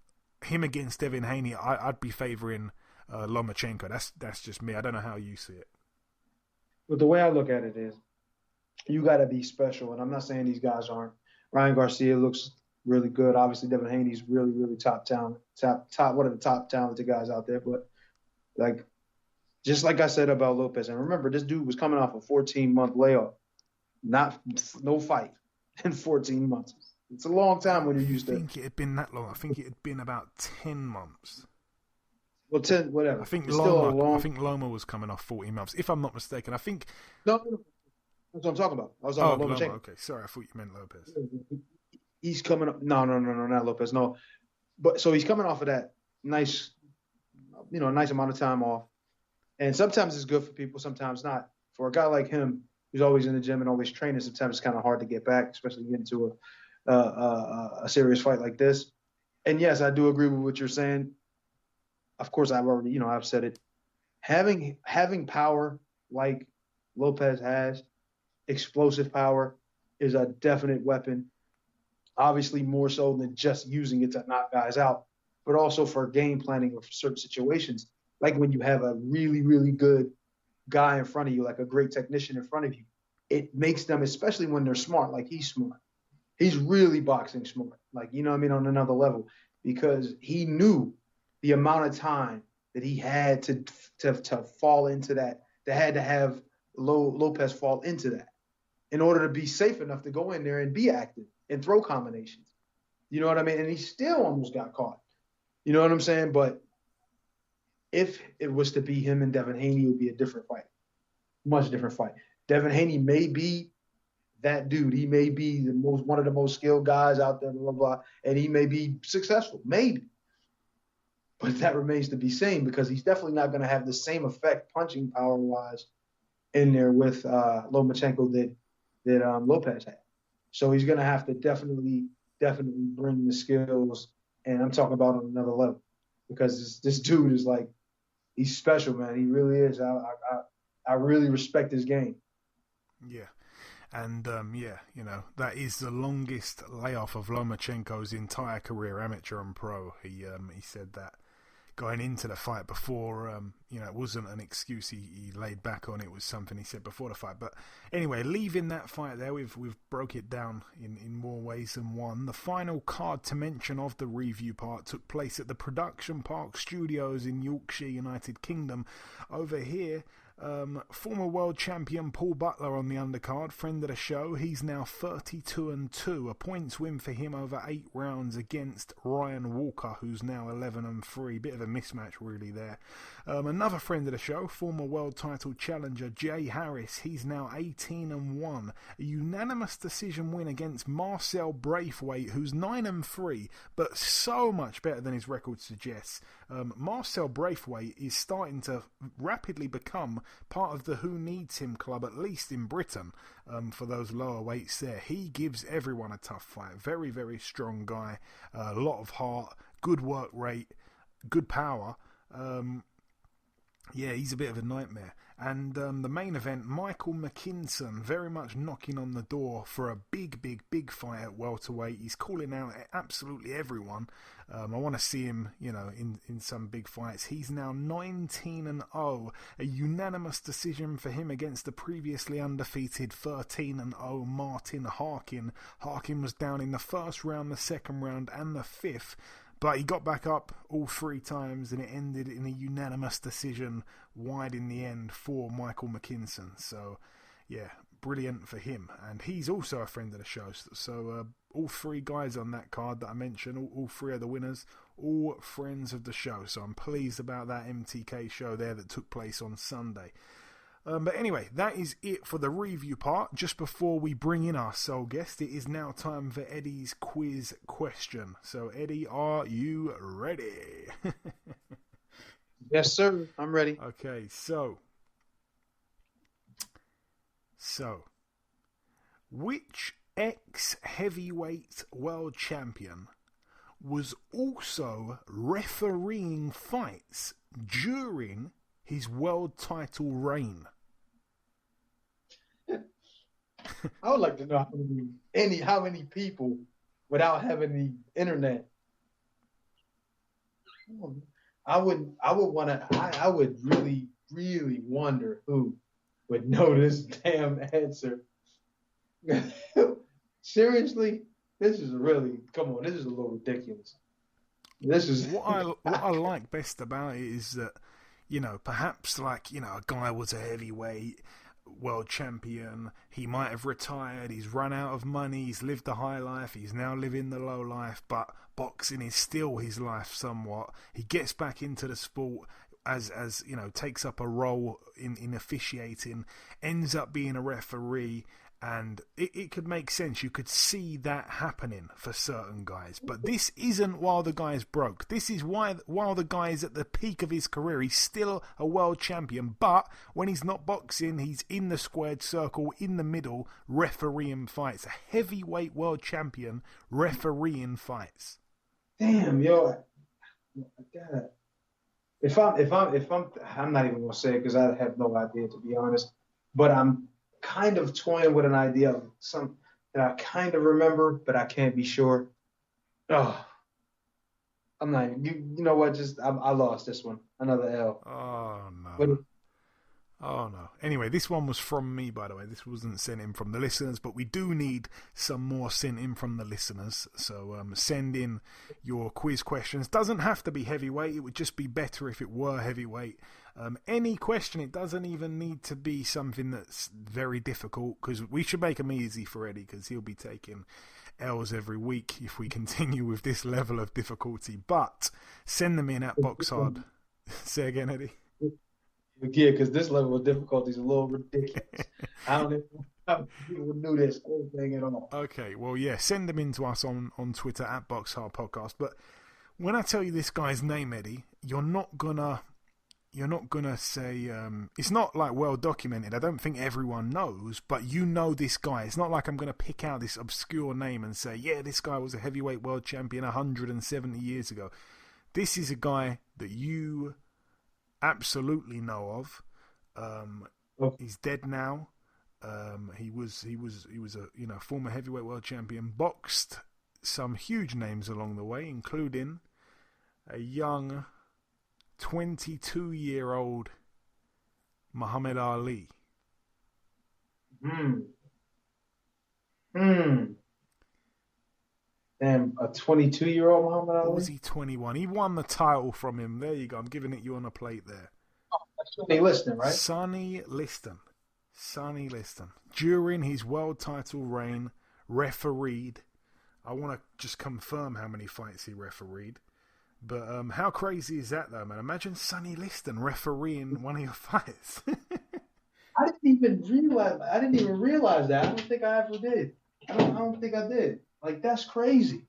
him against Devin Haney, I'd be favouring Lomachenko. That's just me. I don't know how you see it. But the way I look at it is, you got to be special, and I'm not saying these guys aren't. Ryan Garcia looks really good. Obviously, Devin Haney's really, really top talent, top one of the top talented guys out there. But just like I said about Lopez, and remember, this dude was coming off a 14-month layoff, no fight in 14 months. It's a long time when you're used to. I think it had been that long. I think it had been about 10 months. Well, 10, whatever. I think Loma was coming off 14 months, if I'm not mistaken. I think. No, That's what I'm talking about. I was talking about Lomachenko. Okay. Sorry, I thought you meant Lopez. He's coming up. No, not Lopez. No, but so he's coming off of that nice, nice amount of time off, and sometimes it's good for people, sometimes not. For a guy like him, who's always in the gym and always training, sometimes it's kind of hard to get back, especially get into a serious fight like this. And yes, I do agree with what you're saying. Of course, I've said it. Having power like Lopez has, explosive power, is a definite weapon. Obviously, more so than just using it to knock guys out, but also for game planning or for certain situations, like when you have a really, really good guy in front of you, like a great technician in front of you. It makes them, especially when they're smart, like he's smart. He's really boxing smart, like, on another level, because he knew the amount of time that he had to fall into that had to have Lopez fall into that in order to be safe enough to go in there and be active and throw combinations. You know what I mean? And he still almost got caught. You know what I'm saying? But if it was to be him and Devin Haney, it would be a different fight. Much different fight. Devin Haney may be that dude. He may be one of the most skilled guys out there, blah, blah, blah, and he may be successful. Maybe. But that remains to be seen, because he's definitely not going to have the same effect punching power-wise in there with Lomachenko that Lopez had. So he's going to have to definitely bring the skills, and I'm talking about on another level, because this dude is like, he's special, man. He really is. I really respect his game. Yeah. And, that is the longest layoff of Lomachenko's entire career, amateur and pro. He said that going into the fight before, it wasn't an excuse he laid back on. It was something he said before the fight. But anyway, leaving that fight there, we've broke it down in more ways than one. The final card to mention of the review part took place at the Production Park Studios in Yorkshire, United Kingdom. Over here, former world champion Paul Butler on the undercard, friend of the show. He's now 32-2, a points win for him over 8 rounds against Ryan Walker, who's now 11-3. Bit of a mismatch really there. Another friend of the show, former world title challenger Jay Harris. He's now 18-1, a unanimous decision win against Marcel Braithwaite, who's 9-3, but so much better than his record suggests. Marcel Braithwaite is starting to rapidly become part of the Who Needs Him club, at least in Britain, for those lower weights there. He gives everyone a tough fight. Very, very strong guy. A lot of heart, good work rate, good power. He's a bit of a nightmare. And the main event, Michael McKinson, very much knocking on the door for a big, big, big fight at welterweight. He's calling out absolutely everyone. I want to see him, in some big fights. He's now 19-0, a unanimous decision for him against the previously undefeated 13-0 Martin Harkin. Harkin was down in the first round, the second round, and the fifth. But he got back up all 3 times, and it ended in a unanimous decision wide in the end for Michael McKinson. So, yeah, brilliant for him. And he's also a friend of the show. So all 3 guys on that card that I mentioned, all 3 of the winners, all friends of the show. So I'm pleased about that MTK show there that took place on Sunday. But anyway, that is it for the review part. Just before we bring in our sole guest, it is now time for Eddie's quiz question. So, Eddie, are you ready? Yes, sir. I'm ready. Okay, so, which ex-heavyweight world champion was also refereeing fights during his world title reign? I would like to know how many people, without having the internet. I would really, really wonder who would know this damn answer. Seriously, this is a little ridiculous. This is what I like best about it is that, perhaps a guy was a heavyweight world champion, he might have retired, he's run out of money, he's lived the high life, he's now living the low life, but boxing is still his life somewhat. He gets back into the sport, as you know, takes up a role in officiating, ends up being a referee, and it could make sense. You could see that happening for certain guys. But this isn't while the guy's broke. This is while the guy's at the peak of his career. He's still a world champion, but when he's not boxing, he's in the squared circle, in the middle, refereeing fights. A heavyweight world champion refereeing fights. Damn, yo, I gotta. If I'm not even gonna say it because I have no idea, to be honest. But I'm kind of toying with an idea of some that I kind of remember, but I can't be sure. Oh, I'm not. You know what? I lost this one. Another L. Oh no. But, Oh no. Anyway, this one was from me, by the way. This wasn't sent in from the listeners, but we do need some more sent in from the listeners. So send in your quiz questions. Doesn't have to be heavyweight. It would just be better if it were heavyweight. Any question. It doesn't even need to be something that's very difficult, because we should make them easy for Eddie, because he'll be taking L's every week if we continue with this level of difficulty. But send them in at BoxHard. Say again, Eddie. Yeah, because this level of difficulty is a little ridiculous. I don't even know how people knew this whole thing at all. Okay, well, yeah, send them in to us on Twitter at BoxHard Podcast. But when I tell you this guy's name, Eddie, you're not gonna say it's not like well documented. I don't think everyone knows, but you know this guy. It's not like I'm gonna pick out this obscure name and say, yeah, this guy was a heavyweight world champion 170 years ago. This is a guy that you absolutely know of. He's dead now. He was a former heavyweight world champion. Boxed some huge names along the way, including a young 22-year-old Muhammad Ali. Damn, a 22-year-old Muhammad Ali? Or was he 21? He won the title from him. There you go. I'm giving it you on a plate there. Oh, that's Sonny Liston, right? Sonny Liston. During his world title reign, refereed. I want to just confirm how many fights he refereed. But how crazy is that, though, man? Imagine Sonny Liston refereeing one of your fights. I didn't even realize that. I don't think I ever did. I don't think I did. Like, that's crazy.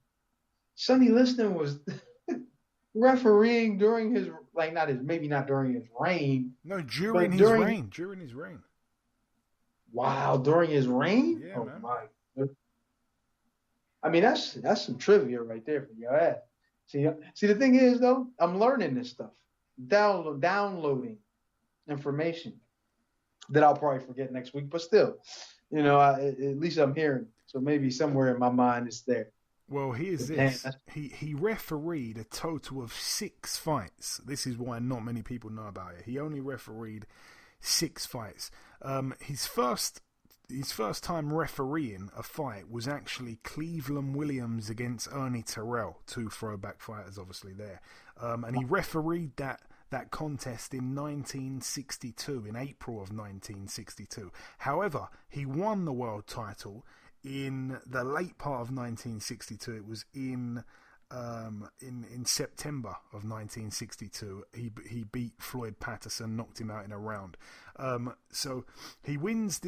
Sonny Liston was refereeing during his, like, maybe not during his reign. No, during his reign. During his reign. Wow, during his reign? Yeah, man. My. I mean, that's some trivia right there for your ass. See, the thing is, though, I'm learning this stuff, downloading information that I'll probably forget next week. But still, you know, at least I'm hearing. So maybe somewhere in my mind it's there. Well, here's this. He refereed a total of 6 fights. This is why not many people know about it. He only refereed 6 fights. His first time refereeing a fight was actually Cleveland Williams against Ernie Terrell, 2 throwback fighters obviously there. And he refereed that contest in 1962, in April of 1962. However, he won the world title in the late part of 1962. It was in September of 1962. He beat Floyd Patterson, knocked him out in a round. So he wins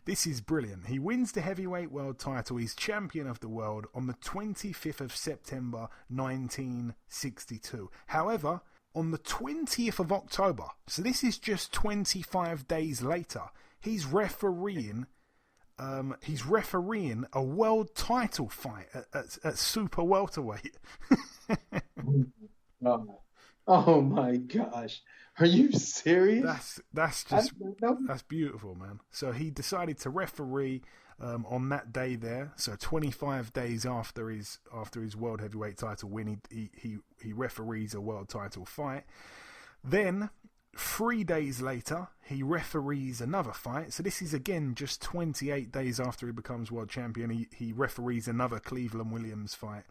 this is brilliant. He wins the heavyweight world title. He's champion of the world on the 25th of September 1962. However, on the 20th of October, so this is just 25 days later, he's refereeing a world title fight at super welterweight. Oh my gosh. Are you serious? That's beautiful, man. So he decided to referee on that day there. So 25 days after his world heavyweight title win, he referees a world title fight. Then 3 days later, he referees another fight. So this is again just 28 days after he becomes world champion. He referees another Cleveland Williams fight.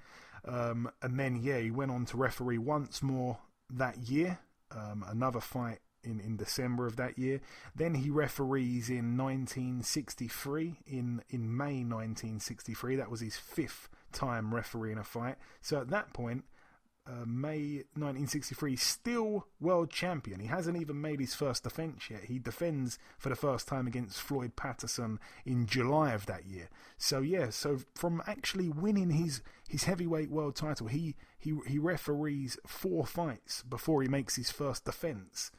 And then, he went on to referee once more that year, another fight in December of that year. Then he referees in 1963, in May 1963. That was his 5th time refereeing a fight. So at that point, May 1963, still world champion. He hasn't even made his first defence yet. He defends for the first time against Floyd Patterson in July of that year. So yeah, so from actually winning his heavyweight world title, he referees 4 fights before he makes his first defence.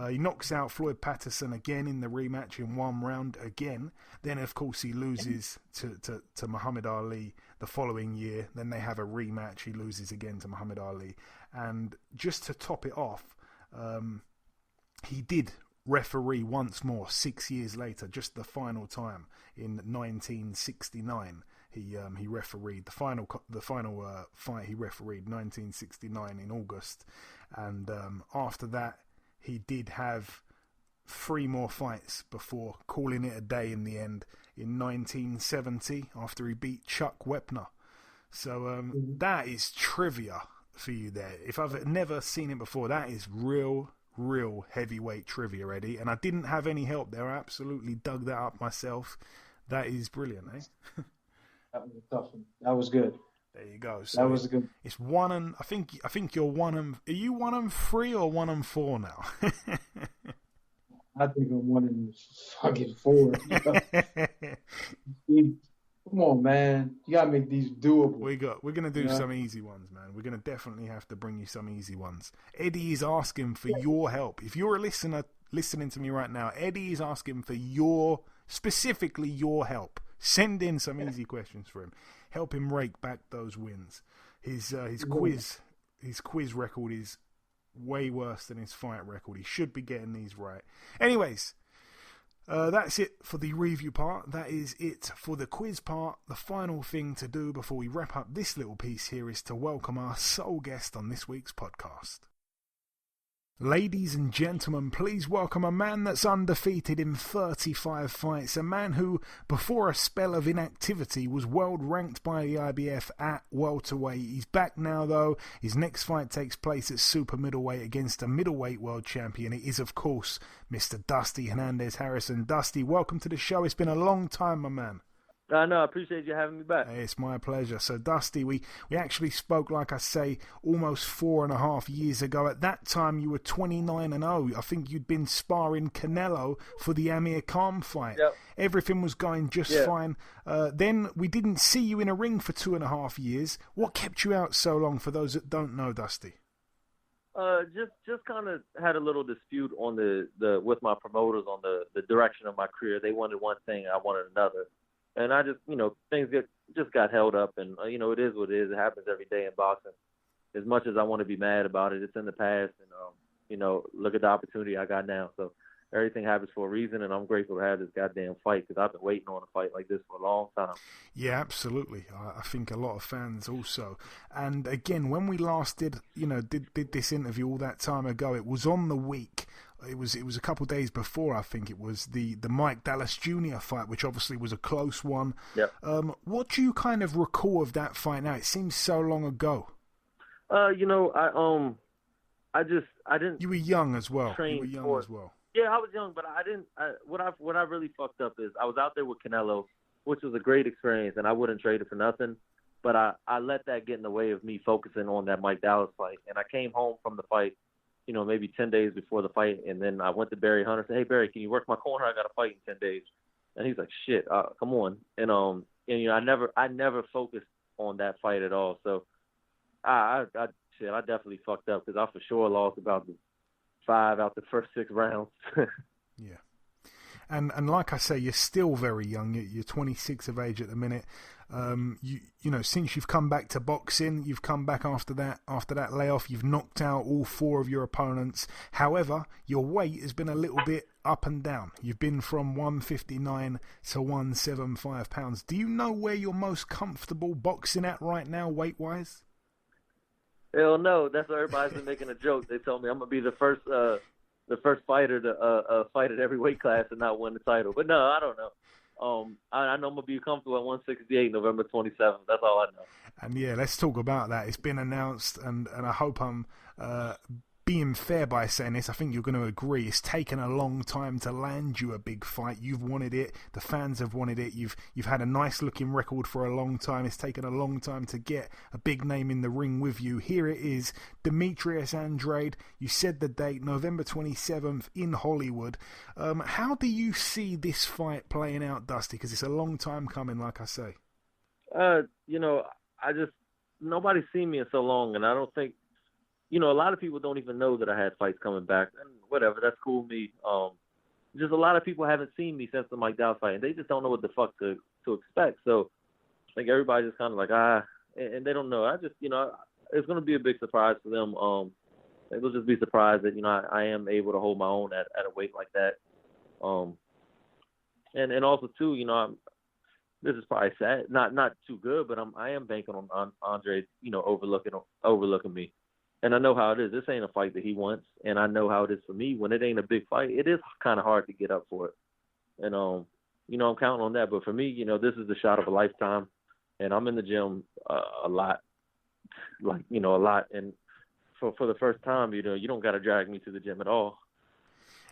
He knocks out Floyd Patterson again in the rematch in 1 round again. Then, of course, he loses to Muhammad Ali the following year. Then they have a rematch. He loses again to Muhammad Ali. And just to top it off, he did referee once more 6 years later, just the final time in 1969. He refereed the final fight. He refereed 1969 in August, and after that, he did have 3 more fights before calling it a day in the end in 1970 after he beat Chuck Wepner. So that is trivia for you there. If I've never seen it before, that is real heavyweight trivia, Eddie. And I didn't have any help there. I absolutely dug that up myself. That is brilliant, eh? That was a tough one. That was good. There you go. So that was good. It's 1 and I think you're 1 and. Are you 1 and 3 or 1 and 4 now? I think I'm 1 and fucking 4. Come on, man. You gotta make these doable. We're gonna do some easy ones, man. We're gonna definitely have to bring you some easy ones. Eddie is asking for your help. If you're a listener listening to me right now, Eddie is asking for specifically your help. Send in some easy questions for him. Help him rake back those wins. His quiz record is way worse than his fight record. He should be getting these right. Anyways, that's it for the review part. That is it for the quiz part. The final thing to do before we wrap up this little piece here is to welcome our sole guest on this week's podcast. Ladies and gentlemen, please welcome a man that's undefeated in 35 fights, a man who, before a spell of inactivity, was world ranked by the IBF at welterweight. He's back now, though. His next fight takes place at super middleweight against a middleweight world champion. It is, of course, Mr. Dusty Hernandez-Harrison. Dusty, welcome to the show. It's been a long time, my man. I appreciate you having me back. Hey, it's my pleasure. So, Dusty, we actually spoke, like I say, almost 4.5 years ago. At that time, you were 29-0. I think you'd been sparring Canelo for the Amir Khan fight. Yep. Everything was going just fine. Then we didn't see you in a ring for 2.5 years. What kept you out so long, for those that don't know, Dusty? Just kind of had a little dispute on the with my promoters on the direction of my career. They wanted one thing, I wanted another. And I just, things got held up, and, it is what it is. It happens every day in boxing. As much as I want to be mad about it, it's in the past, and, look at the opportunity I got now. So everything happens for a reason, and I'm grateful to have this goddamn fight, because I've been waiting on a fight like this for a long time. Yeah, absolutely. I think a lot of fans also. And again, when we last did this interview all that time ago, it was on the week. It was a couple of days before, I think it was the Mike Dallas Jr. fight, which obviously was a close one. Yep. What do you kind of recall of that fight now? It seems so long ago. I didn't. You were young as well. Yeah, I was young, but I didn't. What I really fucked up is I was out there with Canelo, which was a great experience, and I wouldn't trade it for nothing. But I let that get in the way of me focusing on that Mike Dallas fight, and I came home from the fight, maybe 10 days before the fight, and then I went to Barry Hunter and said, "Hey Barry, can you work my corner? I got a fight in 10 days." And he's like, "Shit, come on." And I never focused on that fight at all. So I definitely fucked up, because I for sure lost about 5 out the first 6 rounds. Yeah. And like I say, you're still very young. You're 26 of age at the minute. Since you've come back to boxing, you've come back after that layoff. You've knocked out all 4 of your opponents. However, your weight has been a little bit up and down. You've been from 159 to 175 pounds. Do you know where you're most comfortable boxing at right now, weight-wise? Hell no. That's why everybody's been making a joke. They told me I'm gonna be the first fighter to fight at every weight class and not win the title. But no, I don't know. I know I'm gonna be comfortable at 168 November 27th. That's all I know. And yeah, let's talk about that. It's been announced, and I hope I'm being fair by saying this, I think you're going to agree, it's taken a long time to land you a big fight. You've wanted it. The fans have wanted it. You've had a nice looking record for a long time. It's taken a long time to get a big name in the ring with you. Here it is, Demetrius Andrade. You said the date, November 27th in Hollywood. How do you see this fight playing out, Dusty? Because it's a long time coming, like I say. Nobody's seen me in so long, and I don't think, a lot of people don't even know that I had fights coming back. And whatever, that's cool with me. Just a lot of people haven't seen me since the Mike Dowd fight, and they just don't know what the fuck to expect. So I think everybody's just kind of like, and they don't know. I just, it's going to be a big surprise for them. They'll just be surprised that, I am able to hold my own at a weight like that. And also, too, this is probably sad, not too good, but I am banking on Andre, overlooking me. And I know how it is. This ain't a fight that he wants, and I know how it is for me. When it ain't a big fight, it is kind of hard to get up for it. And, I'm counting on that. But for me, this is the shot of a lifetime, and I'm in the gym a lot, a lot. And for the first time, you don't got to drag me to the gym at all.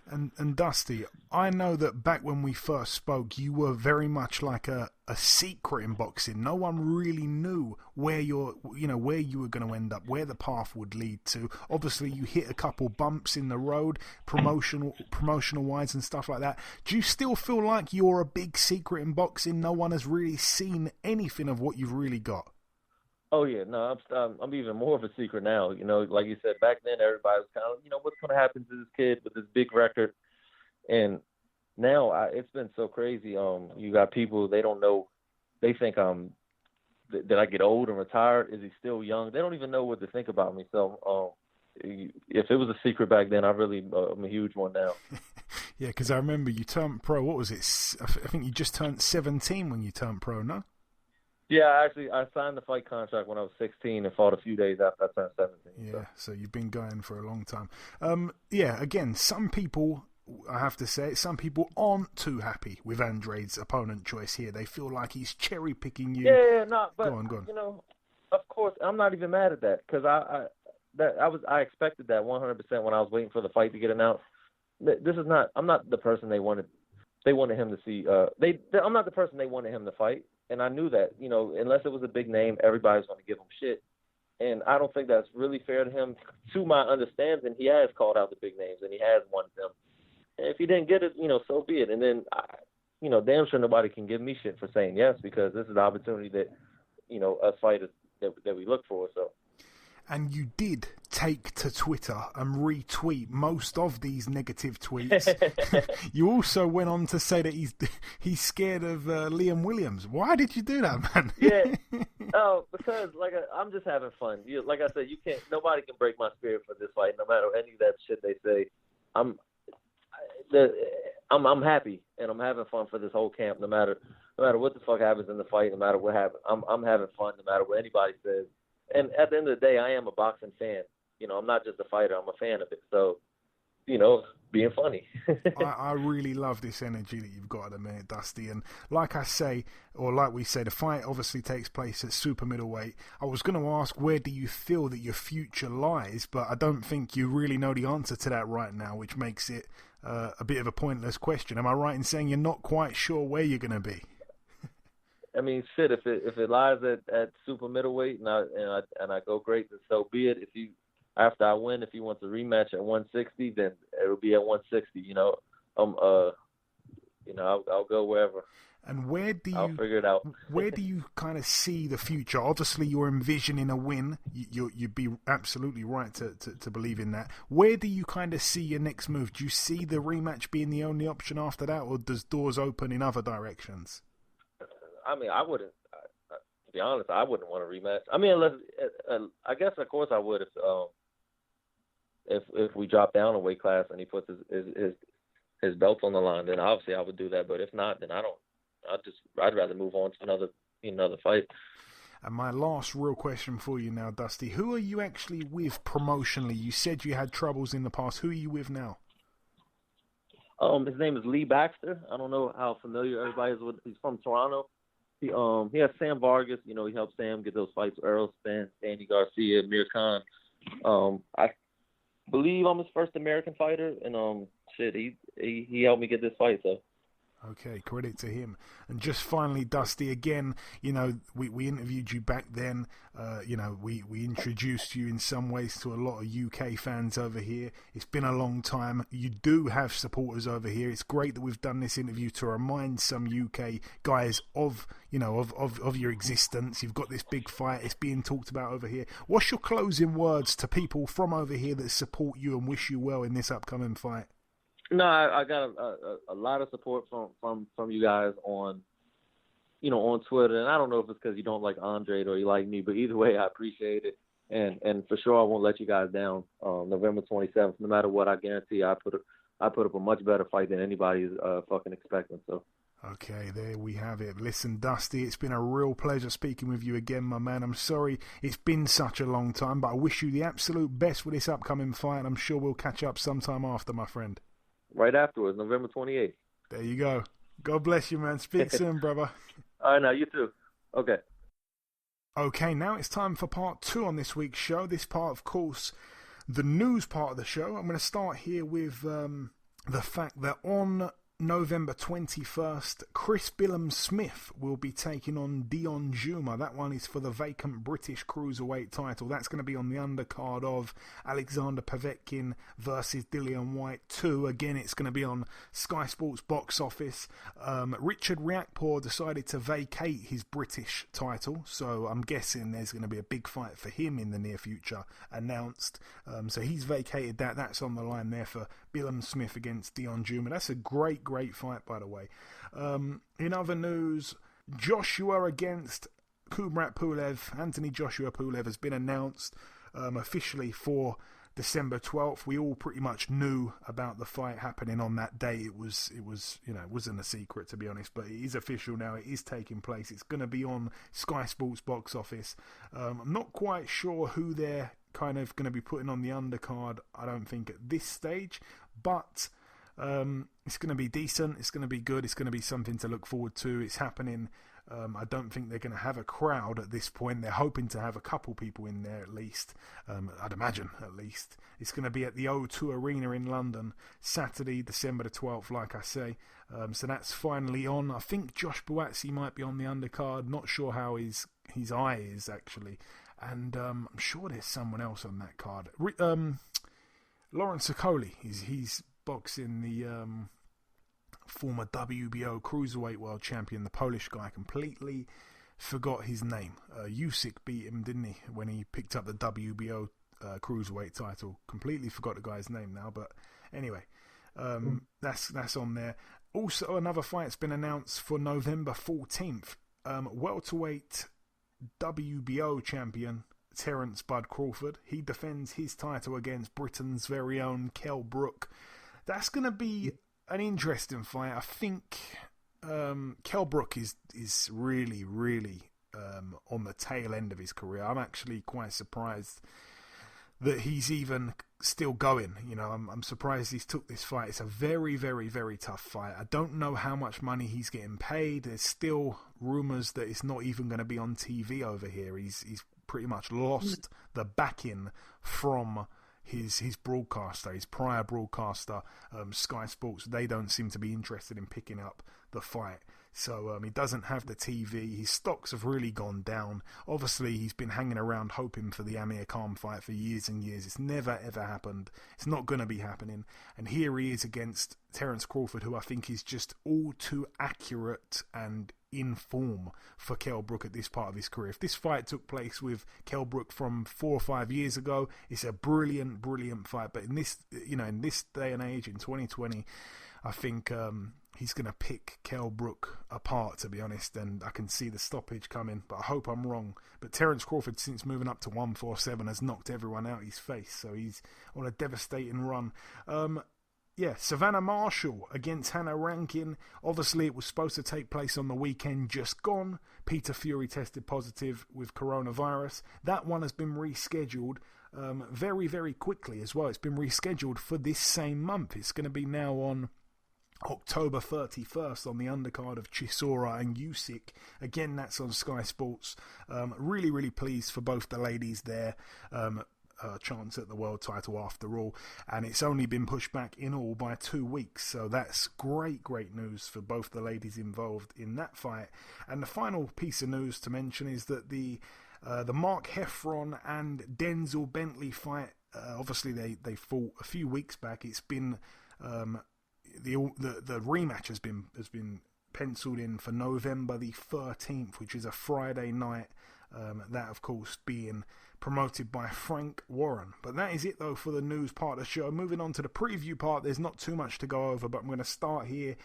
And Dusty, I know that back when we first spoke, you were very much like a secret in boxing. No one really knew where you were going to end up, where the path would lead to. Obviously, you hit a couple bumps in the road, promotional wise and stuff like that. Do you still feel like you're a big secret in boxing? No one has really seen anything of what you've really got. Oh yeah, no, I'm even more of a secret now. Like you said, back then everybody was kind of, what's going to happen to this kid with this big record, and now it's been so crazy. You got people, they don't know, they think did I get old and retired? Is he still young? They don't even know what to think about me. So if it was a secret back then, I'm a huge one now. Yeah, because I remember you turned pro. What was it? I think you just turned 17 when you turned pro, no? Yeah, I signed the fight contract when I was 16 and fought a few days after I turned 17. Yeah, so you've been going for a long time. Again, some people, I have to say, some people aren't too happy with Andrade's opponent choice here. They feel like he's cherry-picking you. Yeah, no, but, go on. Of course, I'm not even mad at that, because I expected that 100% when I was waiting for the fight to get announced. I'm not the person they wanted him to see. I'm not the person they wanted him to fight. And I knew that, unless it was a big name, everybody's going to give him shit. And I don't think that's really fair to him. To my understanding, he has called out the big names, and he has won them. And if he didn't get it, so be it. And then, damn sure nobody can give me shit for saying yes, because this is the opportunity that, us fighters that we look for. So. And you did take to Twitter and retweet most of these negative tweets. You also went on to say that he's scared of Liam Williams. Why did you do that, man? Yeah. Oh, because I'm just having fun. Like I said, nobody can break my spirit for this fight, no matter any of that shit they say. I'm happy and I'm having fun for this whole camp, no matter what the fuck happens in the fight, no matter what happens. I'm having fun no matter what anybody says. And at the end of the day, I am a boxing fan. I'm not just a fighter. I'm a fan of it. So, being funny. I really love this energy that you've got at the minute, Dusty. And like we say, the fight obviously takes place at super middleweight. I was going to ask, where do you feel that your future lies? But I don't think you really know the answer to that right now, which makes it a bit of a pointless question. Am I right in saying you're not quite sure where you're going to be? I mean, shit. If it lies at super middleweight and I go great, then so be it. After I win, if he wants a rematch at 160, then it'll be at 160. I'll go wherever. And I'll figure it out. Where do you kind of see the future? Obviously, you're envisioning a win. You'd be absolutely right to believe in that. Where do you kind of see your next move? Do you see the rematch being the only option after that, or does doors open in other directions? I mean, I wouldn't. To be honest, I wouldn't want a rematch. I mean, unless I guess, of course, I would if we drop down a weight class and he puts his belt on the line. Then obviously I would do that. But if not, then I don't. I'd rather move on to another fight. And my last real question for you now, Dusty: who are you actually with promotionally? You said you had troubles in the past. Who are you with now? His name is Lee Baxter. I don't know how familiar everybody is with. He's from Toronto. He has Sam Vargas. He helped Sam get those fights with Errol Spence, Andy Garcia, Amir Khan. believe I'm his first American fighter, and he helped me get this fight. So. Okay, credit to him. And just finally, Dusty, again, we interviewed you back then. We introduced you in some ways to a lot of UK fans over here. It's been a long time. You do have supporters over here. It's great that we've done this interview to remind some UK guys of your existence. You've got this big fight. It's being talked about over here. What's your closing words to people from over here that support you and wish you well in this upcoming fight? No, I got a lot of support from you guys on Twitter, and I don't know if it's because you don't like Andrade or you like me, but either way, I appreciate it, and for sure I won't let you guys down. November 27th, no matter what, I guarantee I put up a much better fight than anybody's fucking expecting. So. Okay, there we have it. Listen, Dusty, it's been a real pleasure speaking with you again, my man. I'm sorry it's been such a long time, but I wish you the absolute best with this upcoming fight, and I'm sure we'll catch up sometime after, my friend. Right afterwards, November 28th. There you go. God bless you, man. Speak soon, brother. All right, now you too. Okay. Okay, now it's time for part 2 on this week's show. This part, of course, the news part of the show. I'm going to start here with the fact that on November 21st, Chris Billum-Smith will be taking on Dion Juma. That one is for the vacant British Cruiserweight title. That's going to be on the undercard of Alexander Povetkin versus Dillian Whyte 2. Again, it's going to be on Sky Sports Box Office. Richard Riakporhe decided to vacate his British title, so I'm guessing there's going to be a big fight for him in the near future announced. So he's vacated that. That's on the line there for Billum-Smith against Dion Juma. That's a great fight, by the way. In other news, Joshua against Kubrat Pulev. Anthony Joshua Pulev has been announced officially for December 12th. We all pretty much knew about the fight happening on that day. It wasn't a secret, to be honest, but it is official now. It is taking place. It's going to be on Sky Sports Box Office. I'm not quite sure who they're kind of going to be putting on the undercard, I don't think, at this stage, but it's going to be decent, it's going to be good, it's going to be something to look forward to. It's happening. I don't think they're going to have a crowd at this point. They're hoping to have a couple people in there at least. I'd imagine at least. It's going to be at the O2 Arena in London, Saturday, December the 12th, like I say. So that's finally on. I think Josh Buatsi might be on the undercard. Not sure how his eye is, actually. And I'm sure there's someone else on that card. Lawrence Okoli, he's boxing the former WBO Cruiserweight World Champion, the Polish guy. Completely forgot his name. Usyk beat him, didn't he, when he picked up the WBO Cruiserweight title. Completely forgot the guy's name now, but anyway, that's on there. Also, another fight's been announced for November 14th. Welterweight WBO champion Terence Bud Crawford. He defends his title against Britain's very own Kell Brook. That's going to be an interesting fight. I think Kell Brook is really on the tail end of his career. I'm actually quite surprised that he's even still going. I'm surprised he's took this fight. It's a very tough fight. I don't know how much money he's getting paid. There's still rumours that it's not even going to be on TV over here. He's pretty much lost the backing from his broadcaster, his prior broadcaster, Sky Sports. They don't seem to be interested in picking up the fight. So he doesn't have the TV. His stocks have really gone down. Obviously, he's been hanging around hoping for the Amir Khan fight for years and years. It's never, ever happened. It's not going to be happening. And here he is against Terence Crawford, who I think is just all too accurate and in form for Kell Brook at this part of his career. If this fight took place with Kell Brook from 4 or 5 years ago, it's a brilliant fight. But in this day and age, in 2020, I think he's going to pick Kell Brook apart, to be honest, and I can see the stoppage coming, but I hope I'm wrong. But Terence Crawford, since moving up to 147, has knocked everyone out his face, so he's on a devastating run. Savannah Marshall against Hannah Rankin. Obviously, it was supposed to take place on the weekend just gone. Peter Fury tested positive with coronavirus. That one has been rescheduled very quickly as well. It's been rescheduled for this same month. It's going to be now on October 31st on the undercard of Chisora and Usyk. Again, that's on Sky Sports. Really pleased for both the ladies there. chance at the world title after all, and it's only been pushed back in all by 2 weeks, so that's great news for both the ladies involved in that fight. And the final piece of news to mention is that the Mark Heffron and Denzel Bentley fight, obviously they fought a few weeks back. It's been the rematch has been penciled in for November the 13th, which is a Friday night. That, of course, being promoted by Frank Warren. But that is it, though, for the news part of the show. Moving on to the preview part, there's not too much to go over, but I'm going to start here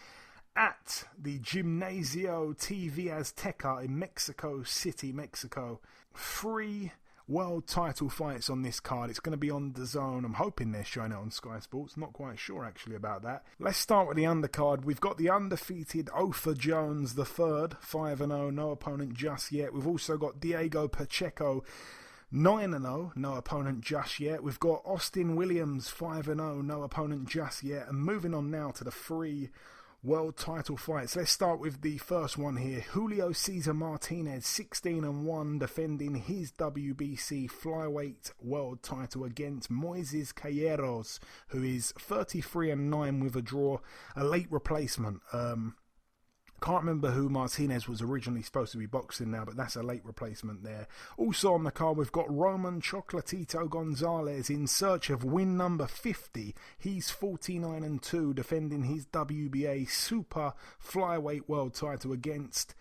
at the Gimnasio TV Azteca in Mexico City, Mexico. 3 world title fights on this card. It's going to be on DAZN. I'm hoping they're showing it on Sky Sports. Not quite sure actually about that. Let's start with the undercard. We've got the undefeated Ofer Jones III, 5-0, no opponent just yet. We've also got Diego Pacheco, 9-0, no opponent just yet. We've got Austin Williams, 5-0, no opponent just yet. And moving on now to the 3 world title fights. Let's start with the first one here. Julio Cesar Martinez, 16-1, defending his WBC flyweight world title against Moises Calleros, who is 33-9 with a draw, a late replacement. Can't remember who Martinez was originally supposed to be boxing now, but that's a late replacement there. Also on the card, we've got Roman Chocolatito Gonzalez in search of win number 50. He's 49-2, defending his WBA super flyweight world title against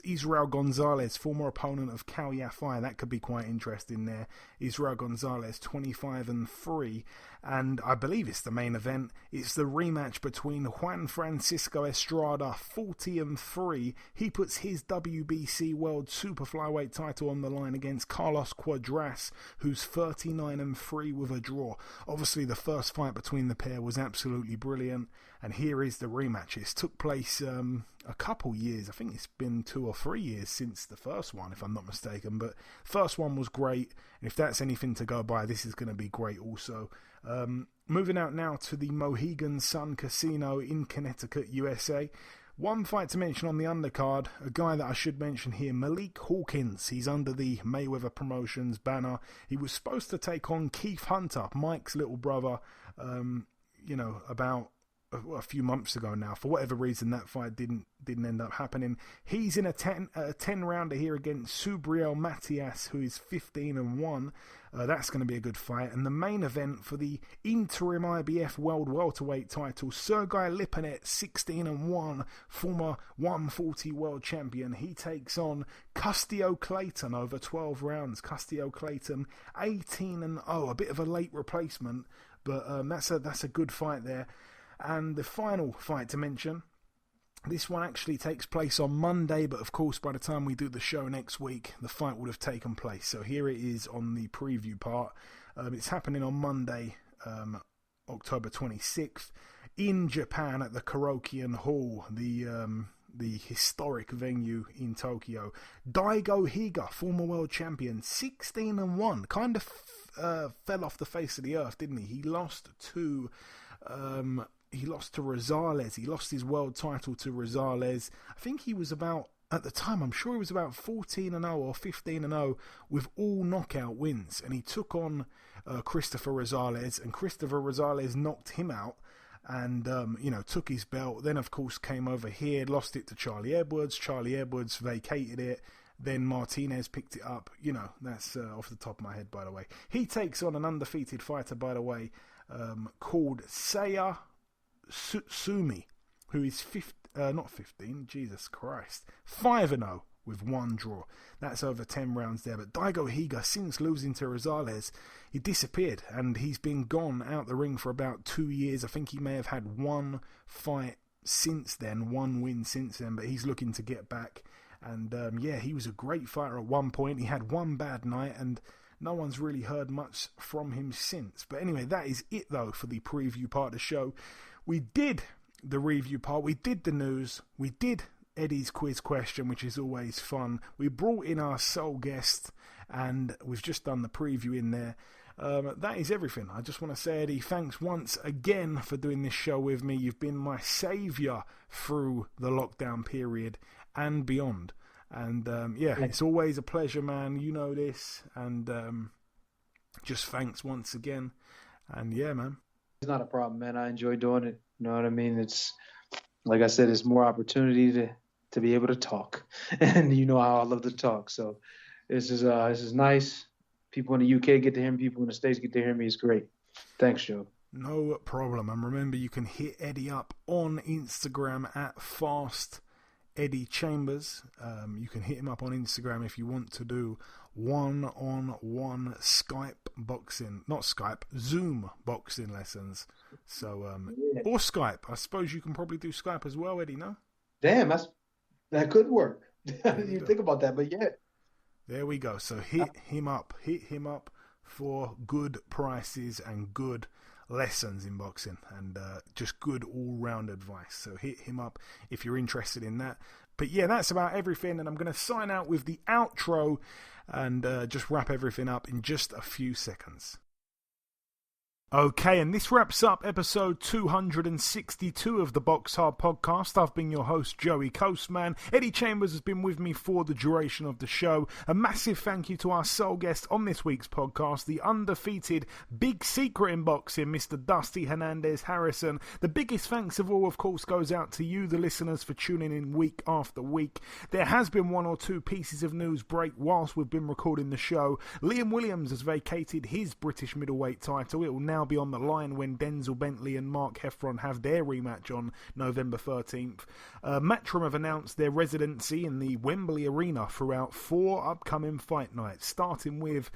Israel Gonzalez, former opponent of Cal Yafai. That could be quite interesting there. Israel Gonzalez, 25-3, and I believe it's the main event. It's the rematch between Juan Francisco Estrada, 40-3. He puts his WBC World Super Flyweight title on the line against Carlos Cuadras, who's 39-3 with a draw. Obviously, the first fight between the pair was absolutely brilliant, and here is the rematch. It's took place a couple years. I think it's been 2 or 3 years since the first one, if I'm not mistaken, but first one was great, and if that's anything to go by, this is going to be great also. Moving out now to the Mohegan Sun Casino in Connecticut, USA. One fight to mention on the undercard, a guy that I should mention here, Malik Hawkins. He's under the Mayweather Promotions banner. He was supposed to take on Keith Hunter, Mike's little brother, about a few months ago now. For whatever reason, that fight didn't end up happening. He's in a 10 rounder here against Subriel Matias, who is 15-1. That's going to be a good fight. And the main event for the interim IBF World Welterweight title, Sergey Lipinet, 16-1, former 140 world champion. He takes on Custio Clayton over 12 rounds. Custio Clayton, 18-0, a bit of a late replacement, but that's a good fight there. And the final fight to mention, this one actually takes place on Monday, but of course by the time we do the show next week, the fight would have taken place. So here it is on the preview part. It's happening on Monday, October 26th, in Japan at the Karokian Hall, the historic venue in Tokyo. Daigo Higa, former world champion, 16-1, kind of fell off the face of the earth, didn't he? He lost to Rosales. He lost his world title to Rosales. I think he was about, at the time, I'm sure he was about 14-0 or 15-0 with all knockout wins. And he took on Christopher Rosales, and Christopher Rosales knocked him out and, took his belt. Then, of course, came over here, lost it to Charlie Edwards. Charlie Edwards vacated it. Then Martinez picked it up. That's off the top of my head, by the way. He takes on an undefeated fighter, by the way, called Seiya Sumi, who is 5-0 with 1 draw. That's over 10 rounds there. But Daigo Higa, since losing to Rosales, he disappeared, and he's been gone out the ring for about 2 years. I think he may have had 1 fight since then, 1 win since then, but he's looking to get back. And he was a great fighter at one point. He had 1 bad night, and no one's really heard much from him since. But anyway, that is it, though, for the preview part of the show. We did the review part. We did the news. We did Eddie's quiz question, which is always fun. We brought in our sole guest, and we've just done the preview in there. That is everything. I just want to say, Eddie, thanks once again for doing this show with me. You've been my saviour through the lockdown period and beyond. And it's always a pleasure, man. You know this. And just thanks once again. And yeah, man. It's not a problem, man. I enjoy doing it. You know what I mean? It's like I said, it's more opportunity to be able to talk, and you know how I love to talk. So this is nice. People in the UK get to hear me. People in the States get to hear me. It's great. Thanks, Joe. No problem. And remember, you can hit Eddie up on Instagram at Fast Eddie Chambers. You can hit him up on Instagram if you want to do one-on-one Zoom boxing lessons. So, or Skype. I suppose you can probably do Skype as well, Eddie, no? Damn, that could work. I didn't even think about that, but yeah. There we go. So hit him up for good prices and good lessons in boxing, and just good all-round advice. So hit him up if you're interested in that. But yeah, that's about everything, and I'm going to sign out with the outro and just wrap everything up in just a few seconds. Okay, and this wraps up episode 262 of the BoxHard Podcast. I've been your host, Joey Coastman. Eddie Chambers has been with me for the duration of the show. A massive thank you to our sole guest on this week's podcast, the undefeated big secret in boxing, Mr. Dusty Hernandez-Harrison. The biggest thanks of all, of course, goes out to you, the listeners, for tuning in week after week. There has been one or two pieces of news break whilst we've been recording the show. Liam Williams has vacated his British middleweight title. It will now be on the line when Denzel Bentley and Mark Heffron have their rematch on November 13th. Matchroom have announced their residency in the Wembley Arena throughout 4 upcoming fight nights, starting with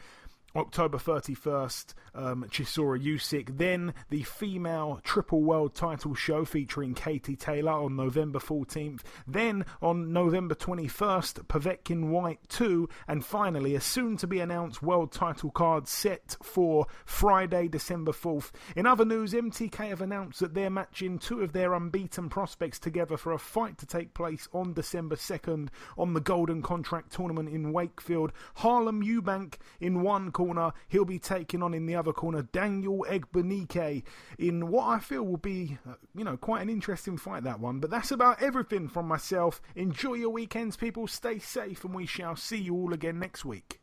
October 31st, Chisora Usyk. Then the female triple world title show featuring Katie Taylor on November 14th. Then on November 21st, Povetkin White 2. And finally, a soon-to-be-announced world title card set for Friday, December 4th. In other news, MTK have announced that they're matching 2 of their unbeaten prospects together for a fight to take place on December 2nd on the Golden Contract Tournament in Wakefield. Harlem Eubank in one corner, he'll be taking on in the other corner Daniel Egbenike in what I feel will be quite an interesting fight, that one. But that's about everything from myself. Enjoy your weekends, people, stay safe, and we shall see you all again next week.